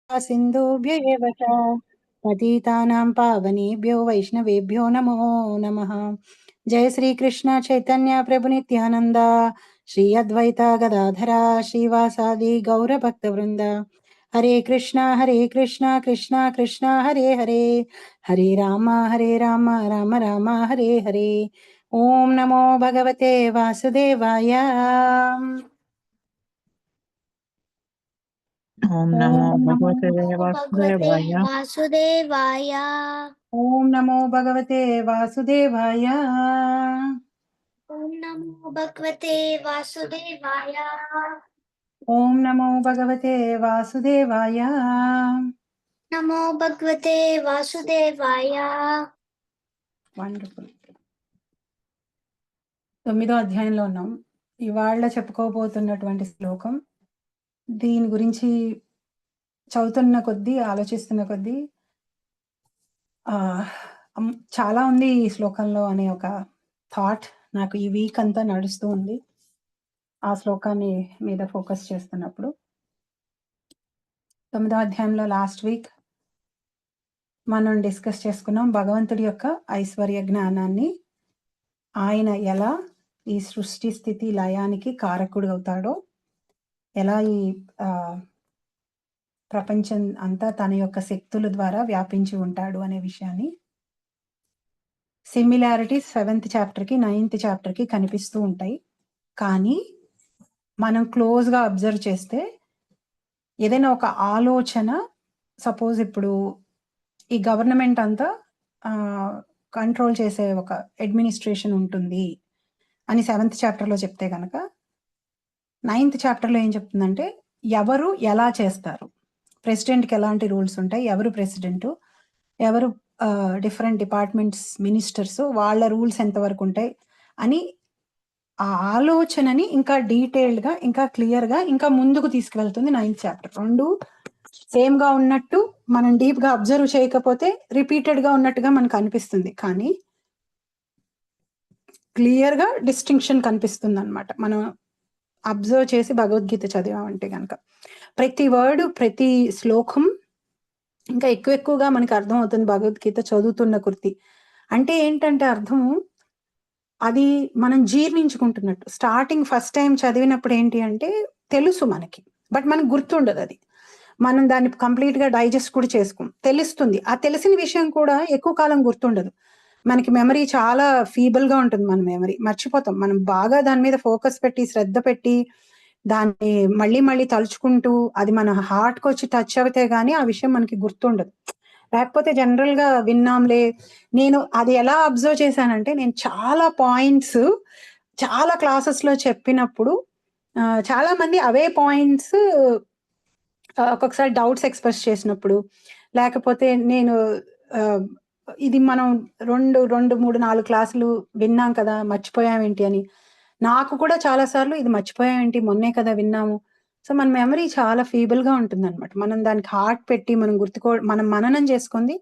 सिन्धुभ्य एव च पतितानां पावनेभ्यो वैष्णवेभ्यो नमो नमः। जय श्री कृष्ण चैतन्य प्रभु नित्यानंद श्री अद्वैता गदाधरा श्रीवासादि गौर भक्त वृंद। हरे कृष्णा कृष्णा कृष्णा हरे हरे, हरे राम राम राम हरे हरे। ओम नमो भगवते वासुदेवाय। ओम नमो भगवते वासुदेवाय। वासुदेवाय। ओम नमो भगवते वासुदेवाय। ओम नमो भगवते वासुदेवाय। ओम नमो भगवते वासुदेवाय। नमो भगवते वासुदेवाय। వండర్ఫుల్. 9వ అధ్యాయంలో ఉన్నాం. ఇవాళ చెప్పుకోబోతున్నటువంటి శ్లోకం, దీని గురించి చదువుతున్న కొద్దీ ఆలోచిస్తున్న కొద్దీ చాలా ఉంది ఈ శ్లోకంలో అనే ఒక థాట్ నాకు ఈ వీక్ అంతా నడుస్తూ ఉంది. ఆ శ్లోకాన్ని మీద ఫోకస్ చేస్తున్నప్పుడు 9వ అధ్యాయంలో లాస్ట్ వీక్ మనం డిస్కస్ చేసుకున్నాం భగవంతుడి యొక్క ఐశ్వర్య జ్ఞానాన్ని, ఆయన ఎలా ఈ సృష్టి స్థితి లయానికి కారకుడు అవుతాడో, ఎలా ఈ ప్రపంచం అంతా తన యొక్క శక్తుల ద్వారా వ్యాపించి ఉంటాడు అనే విషయాన్ని. సిమిలారిటీస్ 7th చాప్టర్కి 9th చాప్టర్కి కనిపిస్తూ ఉంటాయి. కానీ మనం క్లోజ్గా అబ్జర్వ్ చేస్తే ఏదైనా ఒక ఆలోచన, సపోజ్ ఇప్పుడు ఈ గవర్నమెంట్ అంతా కంట్రోల్ చేసే ఒక అడ్మినిస్ట్రేషన్ ఉంటుంది అని 7th చాప్టర్లో చెప్తే కనుక 9th చాప్టర్లో ఏం చెప్తుందంటే ఎవరు ఎలా చేస్తారు, ప్రెసిడెంట్కి ఎలాంటి రూల్స్ ఉంటాయి, ఎవరు ప్రెసిడెంటు, ఎవరు డిఫరెంట్ డిపార్ట్మెంట్స్ మినిస్టర్స్, వాళ్ళ రూల్స్ ఎంతవరకు ఉంటాయి అని ఆ ఆలోచనని ఇంకా డీటెయిల్డ్గా, ఇంకా క్లియర్గా, ఇంకా ముందుకు తీసుకువెళ్తుంది 9th చాప్టర్. రెండు సేమ్గా ఉన్నట్టు మనం డీప్గా అబ్జర్వ్ చేయకపోతే రిపీటెడ్గా ఉన్నట్టుగా మనకు అనిపిస్తుంది, కానీ క్లియర్గా డిస్టింక్షన్ కనిపిస్తుంది అనమాట. మనం అబ్జర్వ్ చేసి భగవద్గీత చదివామంటే కనుక ప్రతి వర్డ్, ప్రతి శ్లోకం ఇంకా ఎక్కువగా మనకి అర్థం అవుతుంది భగవద్గీత చదువుతున్న కొద్దీ. అంటే ఏంటంటే అర్థము అది మనం జీర్ణించుకుంటున్నట్టు. స్టార్టింగ్ ఫస్ట్ టైం చదివినప్పుడు ఏంటి అంటే తెలుసు మనకి, బట్ మనకు గుర్తుండదు. అది మనం దాన్ని కంప్లీట్గా డైజెస్ట్ కూడా చేసుకోం, తెలుస్తుంది. ఆ తెలిసిన విషయం కూడా ఎక్కువ కాలం గుర్తుండదు మనకి. మెమరీ చాలా ఫీబుల్గా ఉంటుంది, మన మెమరీ మర్చిపోతాం. మనం బాగా దాని మీద ఫోకస్ పెట్టి, శ్రద్ధ పెట్టి, దాన్ని మళ్ళీ మళ్ళీ తలుచుకుంటూ అది మన హార్ట్కి వచ్చి టచ్ అవుతే గానీ ఆ విషయం మనకి గుర్తుండదు. లేకపోతే జనరల్గా విన్నాంలే. నేను అది ఎలా అబ్జర్వ్ చేశానంటే, నేను చాలా పాయింట్స్ చాలా క్లాసెస్లో చెప్పినప్పుడు చాలా మంది అవే పాయింట్స్ ఒక్కొక్కసారి డౌట్స్ ఎక్స్ప్రెస్ చేసినప్పుడు, లేకపోతే నేను ఇది మనం 2, 3, 4 క్లాసులు విన్నాం కదా, మర్చిపోయామేంటి అని. నాకు కూడా చాలాసార్లు ఇది మర్చిపోయామేంటి, మొన్నే కదా విన్నాము. సో మన మెమరీ చాలా ఫీబుల్గా ఉంటుందన్నమాట. మనం దానికి హార్ట్ పెట్టి మనం మననం చేసుకుంది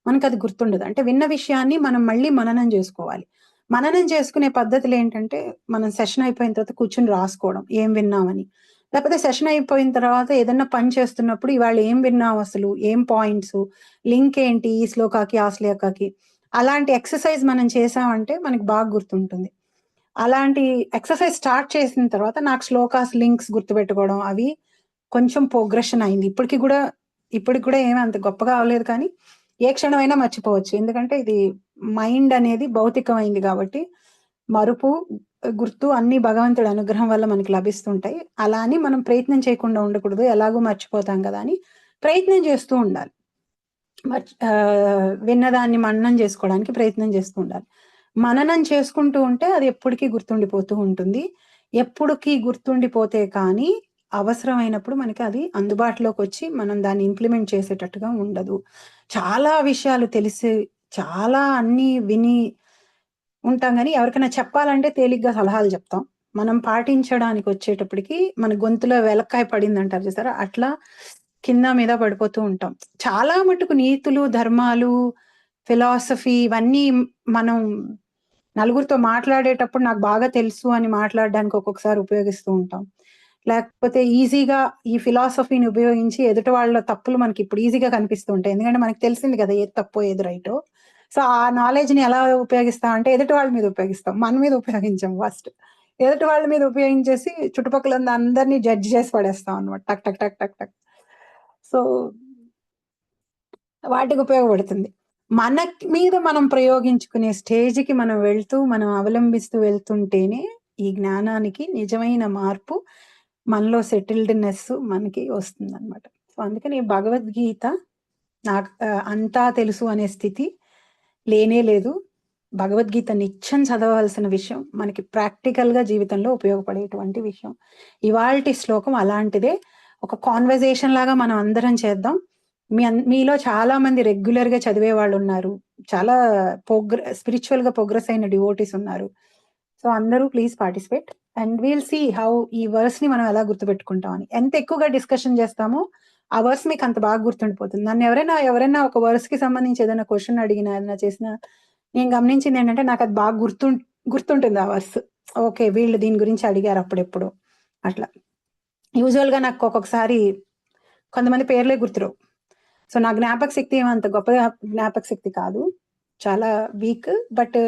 మనకు అది గుర్తుండదు. అంటే విన్న విషయాన్ని మనం మళ్ళీ మననం చేసుకోవాలి. మననం చేసుకునే పద్ధతులు ఏంటంటే, మనం సెషన్ అయిపోయిన తర్వాత కూర్చుని రాసుకోవడం ఏం విన్నామని, లేకపోతే సెషన్ అయిపోయిన తర్వాత ఏదన్నా పని చేస్తున్నప్పుడు ఇవాళ ఏం విన్నాం, అసలు ఏం పాయింట్స్, లింక్ ఏంటి ఈ శ్లోకాకి ఆ శ్లోకాకి, అలాంటి ఎక్సర్సైజ్ మనం చేసామంటే మనకి బాగా గుర్తుంటుంది. అలాంటి ఎక్సర్సైజ్ స్టార్ట్ చేసిన తర్వాత నాకు శ్లోకాస్ లింక్స్ గుర్తుపెట్టుకోవడం అవి కొంచెం ప్రోగ్రెషన్ అయింది. ఇప్పటికి కూడా ఏమీ అంత గొప్పగా అవ్వలేదు, కానీ ఏ క్షణమైనా మర్చిపోవచ్చు. ఎందుకంటే ఇది మైండ్ అనేది భౌతికమైంది కాబట్టి మరుపు, గుర్తు అన్ని భగవంతుడి అనుగ్రహం వల్ల మనకి లభిస్తుంటాయి. అలా అని మనం ప్రయత్నం చేయకుండా ఉండకూడదు, ఎలాగో మర్చిపోతాం కదా అని ప్రయత్నం చేస్తూ ఉండాలి. విన్నదాన్ని మననం చేసుకోవడానికి ప్రయత్నం చేస్తూ ఉండాలి. మననం చేసుకుంటూ ఉంటే అది ఎప్పటికీ గుర్తుండిపోతూ ఉంటుంది. ఎప్పటికీ గుర్తుండిపోతే కానీ అవసరమైనప్పుడు మనకి అది అందుబాటులోకి వచ్చి మనం దాన్ని ఇంప్లిమెంట్ చేసేటట్టుగా ఉండదు. చాలా విషయాలు తెలిసి, చాలా అన్ని విని ఉంటాం, కానీ ఎవరికైనా చెప్పాలంటే తేలిగ్గా సలహాలు చెప్తాం. మనం పాటించడానికి వచ్చేటప్పటికి మన గొంతులో వెలక్కాయ పడింది అంటారు చూసారా, అట్లా కింద మీద పడిపోతూ ఉంటాం. చాలా మటుకు నీతులు, ధర్మాలు, ఫిలాసఫీ ఇవన్నీ మనం నలుగురితో మాట్లాడేటప్పుడు నాకు బాగా తెలుసు అని మాట్లాడడానికి ఒక్కొక్కసారి ఉపయోగిస్తూ ఉంటాం. లేకపోతే ఈజీగా ఈ ఫిలాసఫీని ఉపయోగించి ఎదుటి వాళ్ళ తప్పులు మనకి ఇప్పుడు ఈజీగా కనిపిస్తూ ఉంటాయి. ఎందుకంటే మనకు తెలిసింది కదా ఏది తప్పో ఏది రైటో. సో ఆ నాలెడ్జ్ని ఎలా ఉపయోగిస్తాం అంటే ఎదుటి వాళ్ళ మీద ఉపయోగిస్తాం, మన మీద ఉపయోగించాం. ఫస్ట్ ఎదుటి వాళ్ళ మీద ఉపయోగించేసి చుట్టుపక్కల ఉన్న అందరినీ జడ్జ్ చేసి పడేస్తాం అనమాట, టక్ టక్ టక్ టక్ టక్. సో వాటికి ఉపయోగపడుతుంది. మన మీద మనం ప్రయోగించుకునే స్టేజ్కి మనం వెళ్తూ మనం అవలంబిస్తూ వెళ్తుంటేనే ఈ జ్ఞానానికి నిజమైన మార్పు మనలో సెటిల్డ్నెస్ మనకి వస్తుంది అనమాట. సో అందుకని భగవద్గీత నాకు అంతా తెలుసు అనే స్థితి లేనే లేదు. భగవద్గీత నిత్యం చదవవలసిన విషయం, మనకి ప్రాక్టికల్గా జీవితంలో ఉపయోగపడేటువంటి విషయం. ఇవాల్టి శ్లోకం అలాంటిదే. ఒక కాన్వర్జేషన్ లాగా మనం అందరం చేద్దాం. మీలో చాలా మంది రెగ్యులర్గా చదివే వాళ్ళు ఉన్నారు, చాలా స్పిరిచువల్గా ప్రోగ్రెస్ అయిన డివోటీస్ ఉన్నారు. సో అందరూ please participate and we'll see how ఈ వర్స్ని మనం ఎలా గుర్తుపెట్టుకుంటామని. ఎంత ఎక్కువగా డిస్కషన్ చేస్తామో ఆ వర్స్ మీకు అంత బాగా గుర్తుండిపోతుంది. నన్ను ఎవరైనా ఒక వర్స్కి సంబంధించి ఏదైనా క్వశ్చన్ అడిగినా ఏదైనా చేసినా నేను గమనించింది ఏంటంటే నాకు అది బాగా గుర్తుంటుంది ఆ వర్స్. ఓకే, వీళ్ళు దీని గురించి అడిగారు అప్పుడెప్పుడు అట్లా. యూజువల్గా నాకు ఒక్కొక్కసారి కొంతమంది పేర్లే గుర్తురావు. సో నా జ్ఞాపక శక్తి ఏమంత గొప్ప జ్ఞాపక శక్తి కాదు, చాలా వీక్. బట్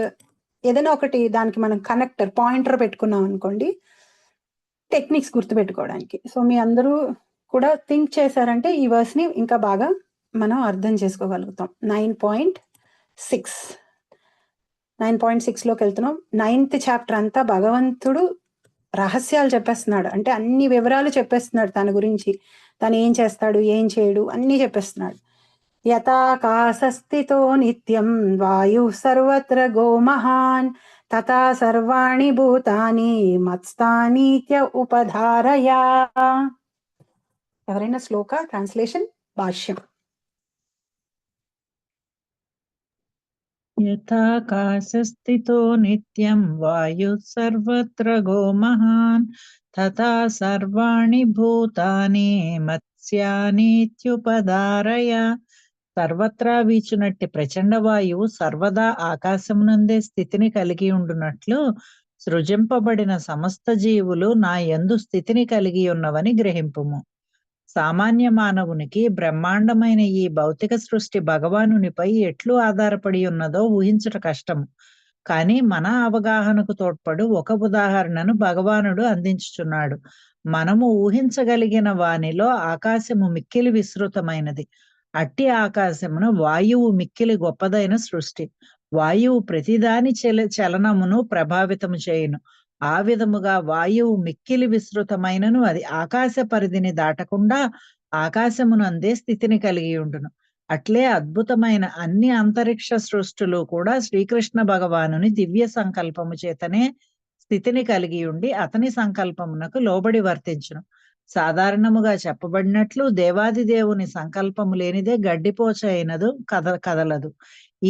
ఏదైనా ఒకటి దానికి మనం పాయింటర్ పెట్టుకున్నాం అనుకోండి టెక్నిక్స్ గుర్తుపెట్టుకోవడానికి. సో మీ అందరూ కూడా థింక్ చేశారంటే ఈ వర్స్ని ఇంకా బాగా మనం అర్థం చేసుకోగలుగుతాం. 9.6లోకి వెళ్తున్నాం. 9th చాప్టర్ అంతా భగవంతుడు రహస్యాలు చెప్పేస్తున్నాడు, అంటే అన్ని వివరాలు చెప్పేస్తున్నాడు తన గురించి, తను ఏం చేస్తాడు ఏం చేయడు అన్నీ చెప్పేస్తున్నాడు. యథాకాశస్థితో నిత్యం వాయు సర్వత్ర గోమహాన్ తథా సర్వాణి భూతాని మత్స్థానీత్య ఉపధారయా. ఎవరైనా శ్లోక ట్రాన్స్లేషన్ భాష్యం. యథాకాశస్థితో నిత్యం వాయుః సర్వత్ర గోమహాన్ తథా సర్వాణి భూతాని మత్స్యానీత్యుపధారయ. సర్వత్రా వీచునట్టి ప్రచండ వాయువు సర్వదా ఆకాశమునందే స్థితిని కలిగి ఉండునట్లు సృజింపబడిన సమస్త జీవులు నా యందు స్థితిని కలిగి ఉన్నవని గ్రహింపుము. సామాన్య మానవునికి బ్రహ్మాండమైన ఈ భౌతిక సృష్టి భగవానునిపై ఎట్లు ఆధారపడి ఉన్నదో ఊహించుట కష్టము. కానీ మన అవగాహనకు తోడ్పడు ఒక ఉదాహరణను భగవానుడు అందించుచున్నాడు. మనము ఊహించగలిగిన వానిలో ఆకాశము మిక్కిలి విస్తృతమైనది. అట్టి ఆకాశమును వాయువు మిక్కిలి గొప్పదైన సృష్టి. వాయువు ప్రతిదాని చలనమును ప్రభావితము చేయును. ఆ విధముగా వాయువు మిక్కిలి విస్తృతమైనను అది ఆకాశ పరిధిని దాటకుండా ఆకాశమునందే స్థితిని కలిగి ఉండును. అట్లే అద్భుతమైన అన్ని అంతరిక్ష సృష్టులు కూడా శ్రీకృష్ణ భగవానుని దివ్య సంకల్పము చేతనే స్థితిని కలిగి ఉండి అతని సంకల్పమునకు లోబడి వర్తించును. సాధారణముగా చెప్పబడినట్లు దేవాది దేవుని సంకల్పము లేనిదే గడ్డిపోచ అయినదు కదలదు.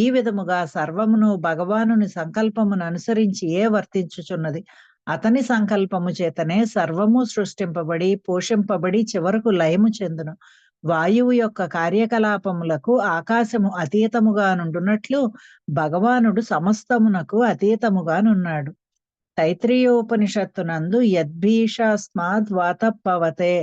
ఈ విధముగా సర్వమును భగవానుని సంకల్పమును అనుసరించి వర్తించుచున్నది. అతని సంకల్పము చేతనే సర్వము సృష్టింపబడి పోషింపబడి చివరకు లయము చెందును. వాయువు యొక్క కార్యకలాపములకు ఆకాశము అతీతముగా నుండునట్లు భగవానుడు సమస్తమునకు అతీతముగానున్నాడు. తైత్రీయోపనిషత్తునందు యద్భీషాస్మాద్ వాతపవతే,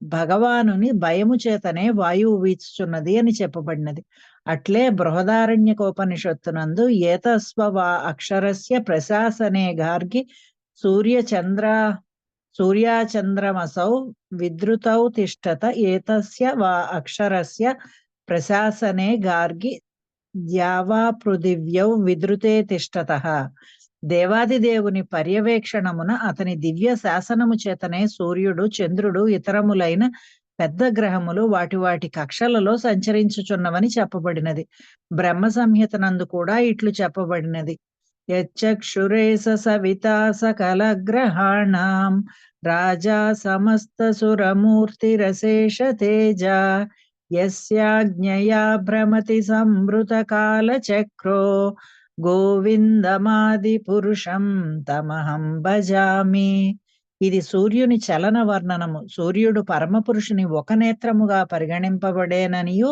భగవానుని భయము చేతనే వాయువు వీచుచున్నది అని చెప్పబడినది. అట్లే బృహదారణ్యకోపనిషత్తునందు ఏతస్వ వా అక్షరస్య ప్రశాసనే గార్గి సూర్యాచంద్రమసౌ విద్రుతౌ తిష్టత ఏతస్య వా అక్షరస్య ప్రశాసనే గార్గి ద్యావా పృథివ్యౌ విద్రుతే తిష్టతః. దేవాది దేవుని పర్యవేక్షణమున అతని దివ్య శాసనము చేతనే సూర్యుడు చంద్రుడు ఇతరములైన పెద్ద గ్రహములు వాటి కక్షలలో సంచరించుచున్నవని చెప్పబడినది. బ్రహ్మ సంహితనందు కూడా ఇట్లు చెప్పబడినది. యచ్చక్షురేస సవితా సకల గ్రహాణాం రాజా సమస్త సురమూర్తిరశేష తేజ యస్యాజ్ఞయా భ్రమతి సంవృత కాల చక్రో గోవిందమాది పురుషం తమహం భజామి. ఇది సూర్యుని చలన వర్ణనము. సూర్యుడు పరమపురుషుని ఒక నేత్రముగా పరిగణింపబడేననియు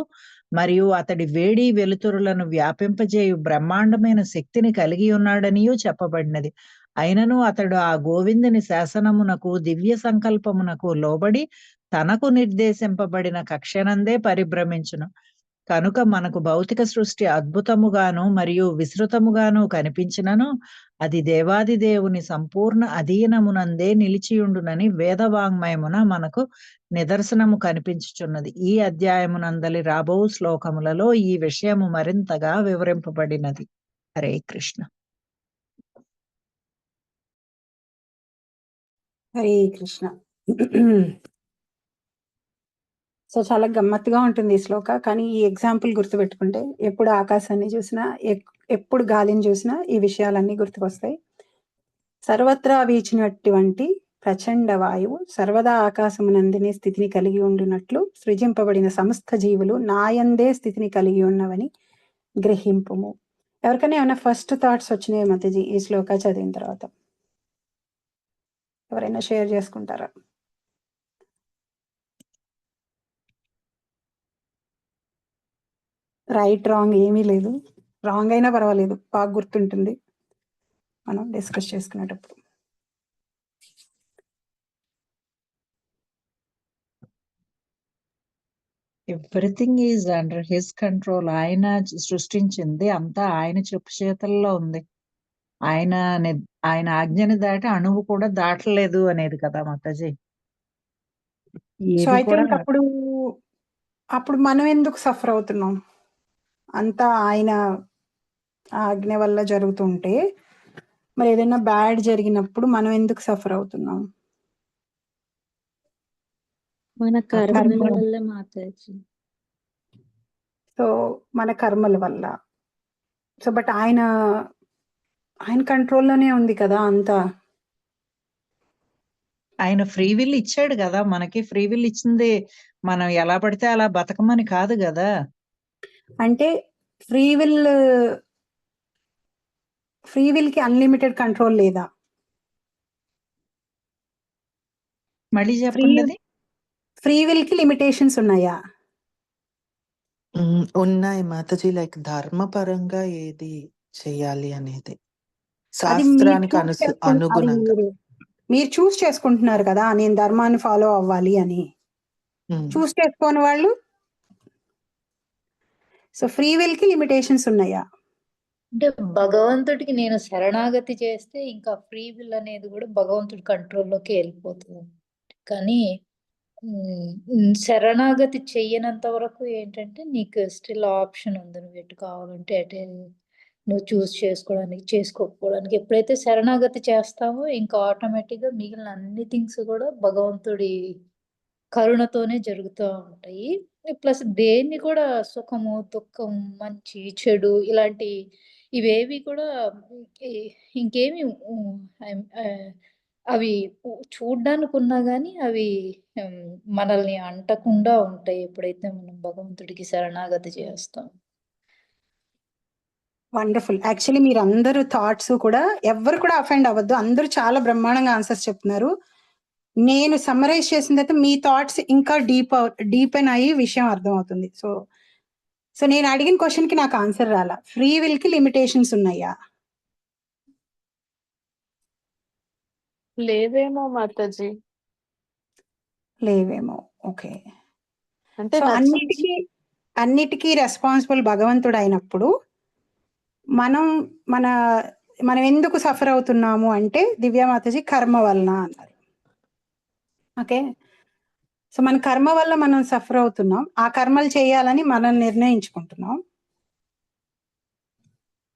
మరియు అతడి వేడి వెలుతురులను వ్యాపింపజేయు బ్రహ్మాండమైన శక్తిని కలిగి ఉన్నాడనియూ చెప్పబడినది. అయినను అతడు ఆ గోవిందుని శాసనమునకు దివ్య సంకల్పమునకు లోబడి తనకు నిర్దేశింపబడిన కక్షనందే పరిభ్రమించును. కనుక మనకు భౌతిక సృష్టి అద్భుతముగాను మరియు విస్తృతముగాను కనిపించినను అది దేవాది దేవుని సంపూర్ణ అధీనమునందే నిలిచియుండునని వేదవాంగ్మయమున మనకు నిదర్శనము కనిపించుచున్నది. ఈ అధ్యాయమునందలి రాబో శ్లోకములలో ఈ విషయము మరింతగా వివరింపబడినది. హరే కృష్ణ. హరే కృష్ణ. సో చాలా గమ్మత్తుగా ఉంటుంది ఈ శ్లోక. కానీ ఈ ఎగ్జాంపుల్ గుర్తుపెట్టుకుంటే ఎప్పుడు ఆకాశాన్ని చూసినా, ఎప్పుడు గాలిని చూసినా ఈ విషయాలన్నీ గుర్తుకొస్తాయి. సర్వత్రా వీచినటువంటి ప్రచండ వాయువు సర్వదా ఆకాశమునందినే స్థితిని కలిగి ఉండినట్లు సృజింపబడిన సమస్త జీవులు నాయందే స్థితిని కలిగి ఉన్నవని గ్రహింపుము. ఎవరికైనా ఏమైనా ఫస్ట్ థాట్స్ వచ్చినాయి మతజీ ఈ శ్లోక చదివిన తర్వాత? ఎవరైనా షేర్ చేసుకుంటారా? రైట్ రాంగ్ ఏమీ లేదు. రాంగ్ అయినా పర్వాలేదు, బాగా గుర్తుంటుంది మనం డిస్కస్ చేసుకునేటప్పుడు. Everything is under his control. ఆయన సృష్టించింది అంతా ఆయన చెప్పు చేతల్లో ఉంది. ఆయన ఆజ్ఞని దాటి అణువు కూడా దాటలేదు అనేది కదా మాతాజీ. సో ఏది అయితే కూడా అప్పుడు మనం ఎందుకు సఫర్ అవుతున్నాం? అంతా ఆయన ఆజ్ఞ వల్ల జరుగుతుంటే మరి ఏదైనా బ్యాడ్ జరిగినప్పుడు మనం ఎందుకు సఫర్ అవుతున్నాం? మన కర్మల కర్మల. వల్ల మాతాజీ. సో మన కర్మల వల్ల. సో బట్ ఆయన కంట్రోల్లోనే ఉంది కదా అంతా. ఆయన ఫ్రీ విల్ ఇచ్చాడు కదా మనకి. ఫ్రీ విల్ ఇచ్చింది మనం ఎలా పడితే అలా బతకమని కాదు కదా. అంటే ఫ్రీ విల్ కి అన్లిమిటెడ్ కంట్రోల్ లేదా? మళ్ళీ చెప్పండి అది. ఫ్రీ విల్ కి లిమిటేషన్స్ ఉన్నాయా? ఉన్నాయి మాతాజీ. లైక్ ధర్మపరంగా ఏది చేయాలి అనేది అది శాస్త్రానికి అనుగుణంగా మీరు చూస్ చేసుకుంటున్నారు కదా, నేను ధర్మాన్ని ఫాలో అవ్వాలి అని. చూస్ చేసుకోని వాళ్ళు సో ఫ్రీ విల్ కి లిమిటేషన్స్ ఉన్నాయా? అంటే భగవంతుడికి నేను శరణాగతి చేస్తే ఇంకా ఫ్రీ విల్ అనేది కూడా భగవంతుడి కంట్రోల్లోకి వెళ్ళిపోతుంది. కానీ శరణాగతి చెయ్యనంత వరకు ఏంటంటే నీకు స్టిల్ ఆప్షన్ ఉంది, నువ్వు ఎటు కావాలంటే అటే నువ్వు చూస్ చేసుకోకపోవడానికి. ఎప్పుడైతే శరణాగతి చేస్తావో ఇంకా ఆటోమేటిక్గా మిగిలిన అన్ని థింగ్స్ కూడా భగవంతుడి కరుణతోనే జరుగుతూ ఉంటాయి. ప్లస్ దేన్ని కూడా సుఖము, దుఃఖం, మంచి, చెడు ఇలాంటి ఇవేవి కూడా ఇంకేమి అవి చూడ్డానికి ఉన్నా కానీ అవి మనల్ని అంటకుండా ఉంటాయి ఎప్పుడైతే మనం భగవంతుడికి శరణాగతి చేస్తాం. వండర్ఫుల్. యాక్చువల్లీ మీరు అందరూ థాట్స్ కూడా ఎవరు కూడా అఫెండ్ అవ్వద్దు. అందరూ చాలా బ్రహ్మాండంగా ఆన్సర్స్ చెప్తున్నారు. నేను సమ్మరైజ్ చేసిన తర్వాత మీ థాట్స్ ఇంకా డీపెన్ అయ్యి విషయం అర్థమవుతుంది. సో నేను అడిగిన క్వశ్చన్ కి నాకు ఆన్సర్ రాలా. ఫ్రీ విల్ కి లిమిటేషన్స్ ఉన్నాయా? లేవేమో మాతాజీ. లేవేమో. ఓకే. అంటే సో అన్నిటికీ రెస్పాన్సిబుల్ భగవంతుడు అయినప్పుడు మనం ఎందుకు సఫర్ అవుతున్నాము అంటే దివ్యామాతాజీ కర్మ వలన అన్నారు. ఓకే. సో మన కర్మ వల్ల మనం సఫర్ అవుతున్నాం. ఆ కర్మలు చేయాలని మనం నిర్ణయించుకుంటున్నాం.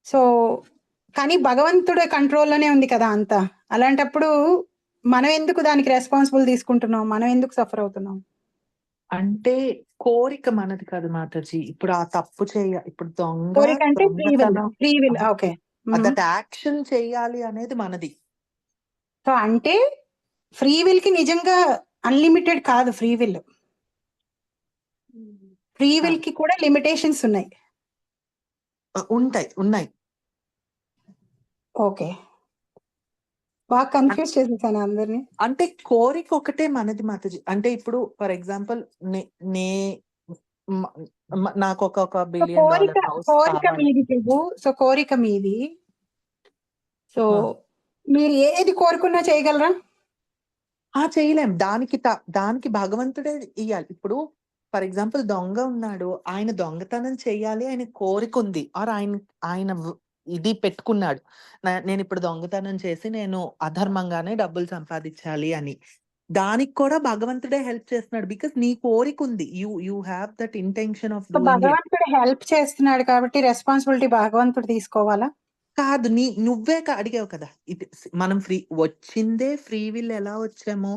సో కానీ భగవంతుడి కంట్రోల్లోనే ఉంది కదా అంతా. అలాంటప్పుడు మనం ఎందుకు దానికి రెస్పాన్సిబుల్ తీసుకుంటున్నాం? మనం ఎందుకు సఫర్ అవుతున్నాం? అంటే కోరిక మనది కాదు మాతాజీ. ఇప్పుడు ఆ తప్పు ఇప్పుడు కోరిక అంటే free will. Okay. That action చేయాలి అనేది మనది. సో అంటే ఫ్రీ విల్ కి నిజంగా అన్లిమిటెడ్ కాదు. ఫ్రీ విల్ కి కూడా లిమిటేషన్స్ ఉన్నాయి. ఉన్నాయి. ఓకే. బాగా కన్ఫ్యూజ్ చేసేసాను అందరినీ. అంటే కోరిక ఒకటే మనది మాతాజీ. అంటే ఇప్పుడు ఫర్ ఎగ్జాంపుల్ నాకు ఒక $1 బిలియన్ కోరిక మీది. సో కోరిక మీది. సో మీరు ఏది కోరుకున్నా చేయగలరా? చేయలేం. దానికి భగవంతుడే ఇయ్యాలి. ఇప్పుడు ఫర్ ఎగ్జాంపుల్ దొంగ ఉన్నాడు. ఆయన దొంగతనం చెయ్యాలి. ఆయన కోరికుంది. ఆర్ ఆయన ఇది పెట్టుకున్నాడు. నేనిప్పుడు దొంగతనం చేసి నేను అధర్మంగానే డబ్బులు సంపాదించాలి అని. దానికి కూడా భగవంతుడే హెల్ప్ చేస్తున్నాడు. బికాస్ నీ కోరికుంది. You have that intention of so doing it. భగవంతుడు హెల్ప్ చేస్తున్నాడు కాబట్టి రెస్పాన్సిబిలిటీ భగవంతుడు తీసుకోవాలా? కాదు. నువ్వే అడిగావు కదా! మనం వచ్చిందే ఫ్రీ విల్ ఎలా వచ్చామో,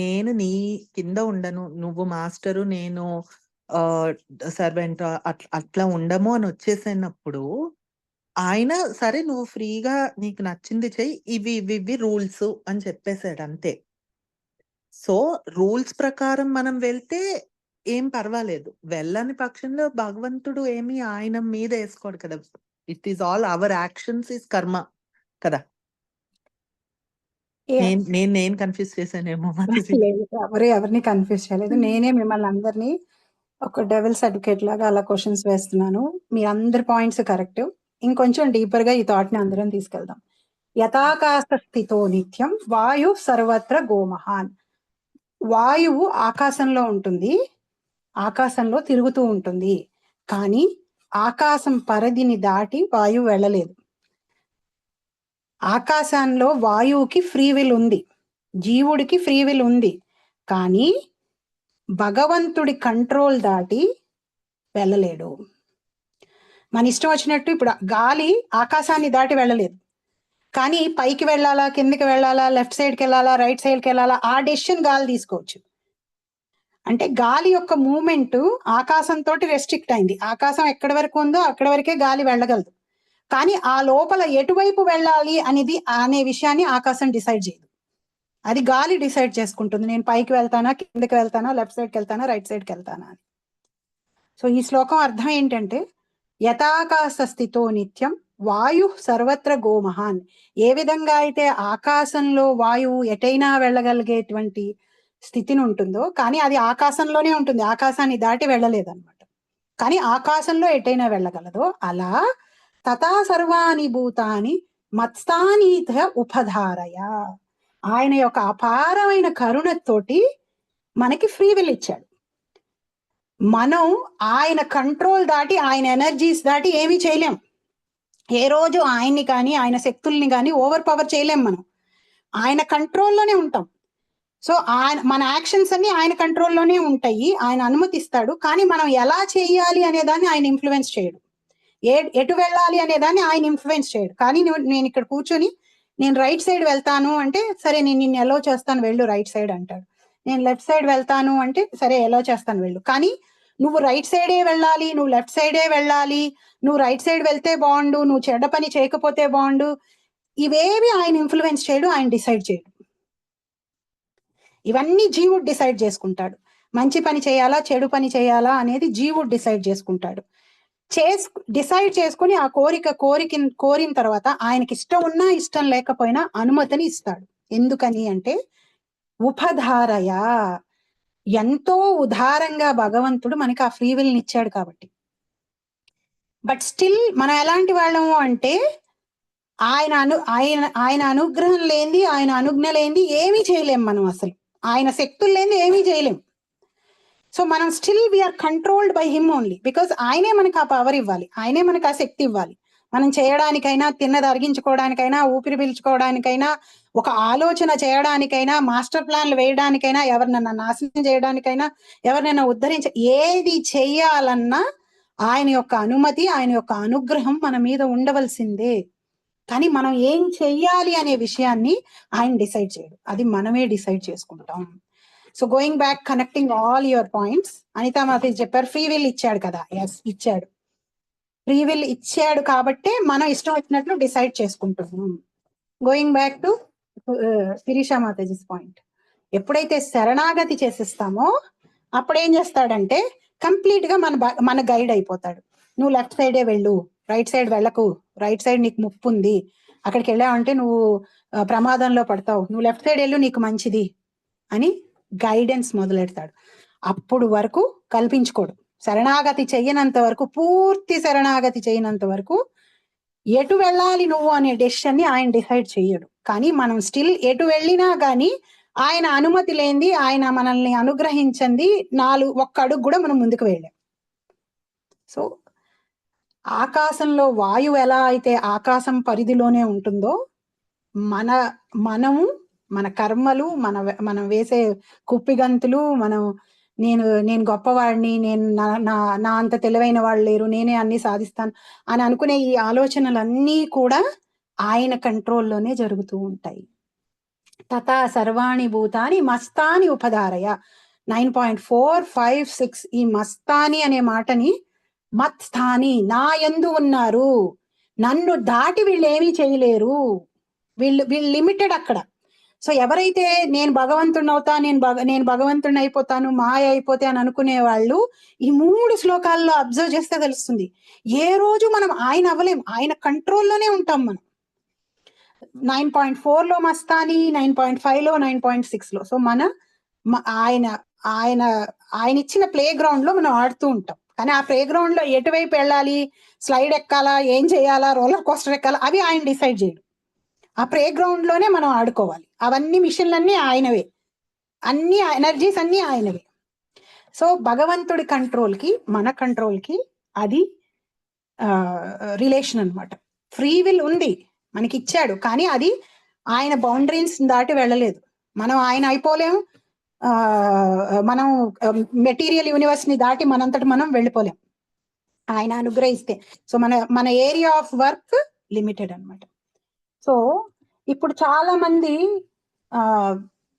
నేను నీ కింద ఉండను. నువ్వు మాస్టరు, నేను సర్వెంట్ అట్లా ఉండము అని వచ్చేసినప్పుడు, ఆయన సరే నువ్వు ఫ్రీగా నీకు నచ్చింది చెయ్యి. ఇవి రూల్స్ అని చెప్పేసాడు అంతే. సో, రూల్స్ ప్రకారం మనం వెళ్తే ఏం పర్వాలేదు. వెళ్ళని పక్షంలో భగవంతుడు ఏమి ఆయన మీద ఏసుకోడు కదా! It is all our actions is కర్మ కదా! Yes. నేను కన్‌ఫ్యూజ్ చేశానేమో మాతాజీ. లేదు, ఎవరిని కన్ఫ్యూజ్ చేయలేదు. నేనే మిమ్మల్ని అందరినీ ఒక డెవిల్స్ అడ్వకేట్ లాగా అలా క్వశ్చన్స్ వేస్తున్నాను. మీ అందరి పాయింట్స్ కరెక్ట్. ఇంకొంచెం డీపర్ గా ఈ థాట్ ని అందరం తీసుకెళ్దాం. యథాకాశ స్థితో నిత్యం వాయు సర్వత్ర గోమహాన్. వాయువు ఆకాశంలో ఉంటుంది, ఆకాశంలో తిరుగుతూ ఉంటుంది. కానీ ఆకాశం పరిధిని దాటి వాయువు వెళ్ళలేదు. ఆకాశంలో వాయువుకి ఫ్రీ విల్ ఉంది, జీవుడికి ఫ్రీ విల్ ఉంది. కానీ భగవంతుడి కంట్రోల్ దాటి వెళ్ళలేడు. మన ఇష్టం వచ్చినట్టు ఇప్పుడు గాలి ఆకాశాన్ని దాటి వెళ్ళలేదు, కానీ పైకి వెళ్ళాలా, కిందకి వెళ్ళాలా, లెఫ్ట్ సైడ్కి వెళ్ళాలా, రైట్ సైడ్కి వెళ్ళాలా, ఆ డెసిషన్ గాలి తీసుకోవచ్చు. అంటే గాలి యొక్క మూమెంట్ ఆకాశంతో రెస్ట్రిక్ట్ అయింది. ఆకాశం ఎక్కడి వరకు ఉందో అక్కడి వరకే గాలి వెళ్ళగలదు. కానీ ఆ లోపల ఎటువైపు వెళ్ళాలి అనే విషయాన్ని ఆకాశం డిసైడ్ చేయదు. అది గాలి డిసైడ్ చేసుకుంటుంది. నేను పైకి వెళ్తానా, కిందకి వెళ్తానా, లెఫ్ట్ సైడ్కి వెళ్తానా, రైట్ సైడ్కి వెళ్తానా అని. సో ఈ శ్లోకం అర్థం ఏంటంటే, యథాకాశ స్థితో నిత్యం వాయు సర్వత్ర గోమహాన్. ఏ విధంగా అయితే ఆకాశంలో వాయువు ఎటైనా వెళ్ళగలిగేటువంటి స్థితిని ఉంటుందో, కానీ అది ఆకాశంలోనే ఉంటుంది, ఆకాశాన్ని దాటి వెళ్ళలేదన్నమాట. కానీ ఆకాశంలో ఎటైనా వెళ్ళగలదో అలా తథా సర్వాణి భూతాని మత్స్థానీత ఉపధారయ. ఆయన యొక్క అపారమైన కరుణతోటి మనకి ఫ్రీ విల్ ఇచ్చాడు. మనం ఆయన కంట్రోల్ దాటి, ఆయన ఎనర్జీస్ దాటి ఏమీ చేయలేం. ఏ రోజు ఆయన్ని కానీ ఆయన శక్తుల్ని కానీ ఓవర్ పవర్ చేయలేం. మనం ఆయన కంట్రోల్లోనే ఉంటాం. సో మన యాక్షన్స్ అన్ని ఆయన కంట్రోల్లోనే ఉంటాయి, ఆయన అనుమతిస్తాడు. కానీ మనం ఎలా చేయాలి అనే దాన్ని ఆయన ఇన్ఫ్లుయెన్స్ చేయడు. ఎటు వెళ్ళాలి అనే దాన్ని ఆయన ఇన్ఫ్లుయెన్స్ చేయడు. కానీ నేను ఇక్కడ కూర్చొని నేను రైట్ సైడ్ వెళ్తాను అంటే, సరే నేను నిన్ను ఎలా చేస్తాను వెళ్ళు రైట్ సైడ్ అంటాడు. నేను లెఫ్ట్ సైడ్ వెళ్తాను అంటే, సరే ఎలా చేస్తాను వెళ్ళు. కానీ నువ్వు రైట్ సైడే వెళ్ళాలి, నువ్వు లెఫ్ట్ సైడే వెళ్ళాలి, నువ్వు రైట్ సైడ్ వెళ్తే బాగుండు, నువ్వు చెడ్డ పని చేయకపోతే బాగుండు, ఇవేవి ఆయన ఇన్ఫ్లుయెన్స్ చేయడు, ఆయన డిసైడ్ చేయడు. ఇవన్నీ జీవుడు డిసైడ్ చేసుకుంటాడు. మంచి పని చేయాలా, చెడు పని చేయాలా అనేది జీవుడు డిసైడ్ చేసుకుంటాడు. డిసైడ్ చేసుకుని ఆ కోరిన తర్వాత ఆయనకి ఇష్టం ఉన్నా ఇష్టం లేకపోయినా అనుమతిని ఇస్తాడు. ఎందుకని అంటే ఉపధారయ, ఎంతో ఉదారంగా భగవంతుడు మనకి ఆ ఫ్రీ విల్ ఇచ్చాడు కాబట్టి. బట్ స్టిల్ మనం ఎలాంటి వాళ్ళము అంటే, ఆయన అనుగ్రహం లేనిది, ఆయన అనుజ్ఞ లేనిది ఏమీ చేయలేం మనం. అసలు ఆయన శక్తులు లేనిది ఏమీ చేయలేం. సో మనం still we are controlled by him only. Because ఆయనే మనకు ఆ పవర్ ఇవ్వాలి, ఆయనే మనకు ఆ శక్తి ఇవ్వాలి. మనం చేయడానికైనా, తిన్నది అరిగించుకోవడానికైనా, ఊపిరి పీల్చుకోవడానికైనా, ఒక ఆలోచన చేయడానికైనా, మాస్టర్ ప్లాన్లు వేయడానికైనా, ఎవరినైనా నాశనం చేయడానికైనా, ఎవరినైనా ఏది చెయ్యాలన్నా ఆయన యొక్క అనుమతి, ఆయన యొక్క అనుగ్రహం మన మీద ఉండవలసిందే. కానీ మనం ఏం చెయ్యాలి అనే విషయాన్ని ఆయన డిసైడ్ చేయడు, అది మనమే డిసైడ్ చేసుకుంటాం. So going back, connecting all your points, Anitha Mataji చెప్పారు ఫ్రీ విల్ ఇచ్చాడు కదా. ఎస్, ఇచ్చాడు. ఫ్రీ విల్ ఇచ్చాడు కాబట్టే మనం ఇష్టం వచ్చినట్లు డిసైడ్ చేసుకుంటున్నాం. Going back to Sirisha Mataji's point, ఎప్పుడైతే శరణాగతి చేసిస్తామో అప్పుడేం చేస్తాడంటే కంప్లీట్ గా మన గైడ్ అయిపోతాడు. నువ్వు లెఫ్ట్ సైడే వెళ్ళు, రైట్ సైడ్ వెళ్ళకు, రైట్ సైడ్ నీకు ముప్పు ఉంది, అక్కడికి వెళ్ళావంటే నువ్వు ప్రమాదంలో పడతావు, నువ్వు లెఫ్ట్ సైడ్ వెళ్ళు నీకు మంచిది అని గైడెన్స్ మొదలెడతాడు. అప్పుడు వరకు కల్పించుకోడు. శరణాగతి చెయ్యనంత వరకు, పూర్తి శరణాగతి చేయనంత వరకు ఎటు వెళ్ళాలి నువ్వు అనే డెసిషన్ ని ఆయన డిసైడ్ చెయ్యడు. కానీ మనం స్టిల్ ఎటు వెళ్ళినా కానీ ఆయన అనుమతి లేనిది, ఆయన మనల్ని అనుగ్రహించింది ఒక్క అడుగు కూడా మనం ముందుకు వెళ్ళాం. సో ఆకాశంలో వాయువు ఎలా అయితే ఆకాశం పరిధిలోనే ఉంటుందో, మనము మన కర్మలు, మనం వేసే కుప్పిగంతులు, నేను గొప్పవాడిని, నేను నా అంత తెలివైన వాళ్ళు లేరు, నేనే అన్ని సాధిస్తాను అని అనుకునే ఈ ఆలోచనలన్నీ కూడా ఆయన కంట్రోల్లోనే జరుగుతూ ఉంటాయి. తథా సర్వాణి భూతాని మస్తాని ఉపధారయ. 9.456 ఈ మస్తాని అనే మాటని మత్స్థాని, నా యందు ఉన్నారు, నన్ను దాటి వీళ్ళు ఏమీ చేయలేరు, వీళ్ళు లిమిటెడ్ అక్కడ. సో ఎవరైతే నేను భగవంతుడిని అవుతా, నేను భగవంతుడిని అయిపోతాను, మాయ అయిపోతే అని అనుకునే వాళ్ళు ఈ 3 శ్లోకాల్లో అబ్జర్వ్ చేస్తే తెలుస్తుంది, ఏ రోజు మనం ఆయన అవ్వలేం, ఆయన కంట్రోల్లోనే ఉంటాం మనం. 9.4లో మస్తాని, 9.5లో, 9.6లో. సో ఆయన ఇచ్చిన ప్లే గ్రౌండ్ లో మనం ఆడుతూ ఉంటాం. కానీ ఆ ప్లే గ్రౌండ్ లో ఎటువైపు వెళ్ళాలి, స్లైడ్ ఎక్కాలా, ఏం చేయాలా, రోలర్ కోస్టర్ ఎక్కాలా, అవి ఆయన డిసైడ్ చేయడు. ఆ ప్లే గ్రౌండ్ లోనే మనం ఆడుకోవాలి. అవన్నీ మిషన్లన్నీ ఆయనవే, అన్ని ఎనర్జీస్ అన్ని ఆయనవే. సో భగవంతుడి కంట్రోల్ కి మన కంట్రోల్ కి అది రిలేషన్ అన్నమాట. ఫ్రీ విల్ ఉంది, మనకి ఇచ్చాడు, కానీ అది ఆయన బౌండరీస్ దాటి వెళ్ళలేదు. మనం ఆయన అయిపోలేము, మనం మెటీరియల్ యూనివర్స్ ని దాటి మనంతటి మనం వెళ్ళిపోలేం ఆయన అనుగ్రహిస్తే. సో మన ఏరియా ఆఫ్ వర్క్ లిమిటెడ్ అన్నమాట. సో ఇప్పుడు చాలా మంది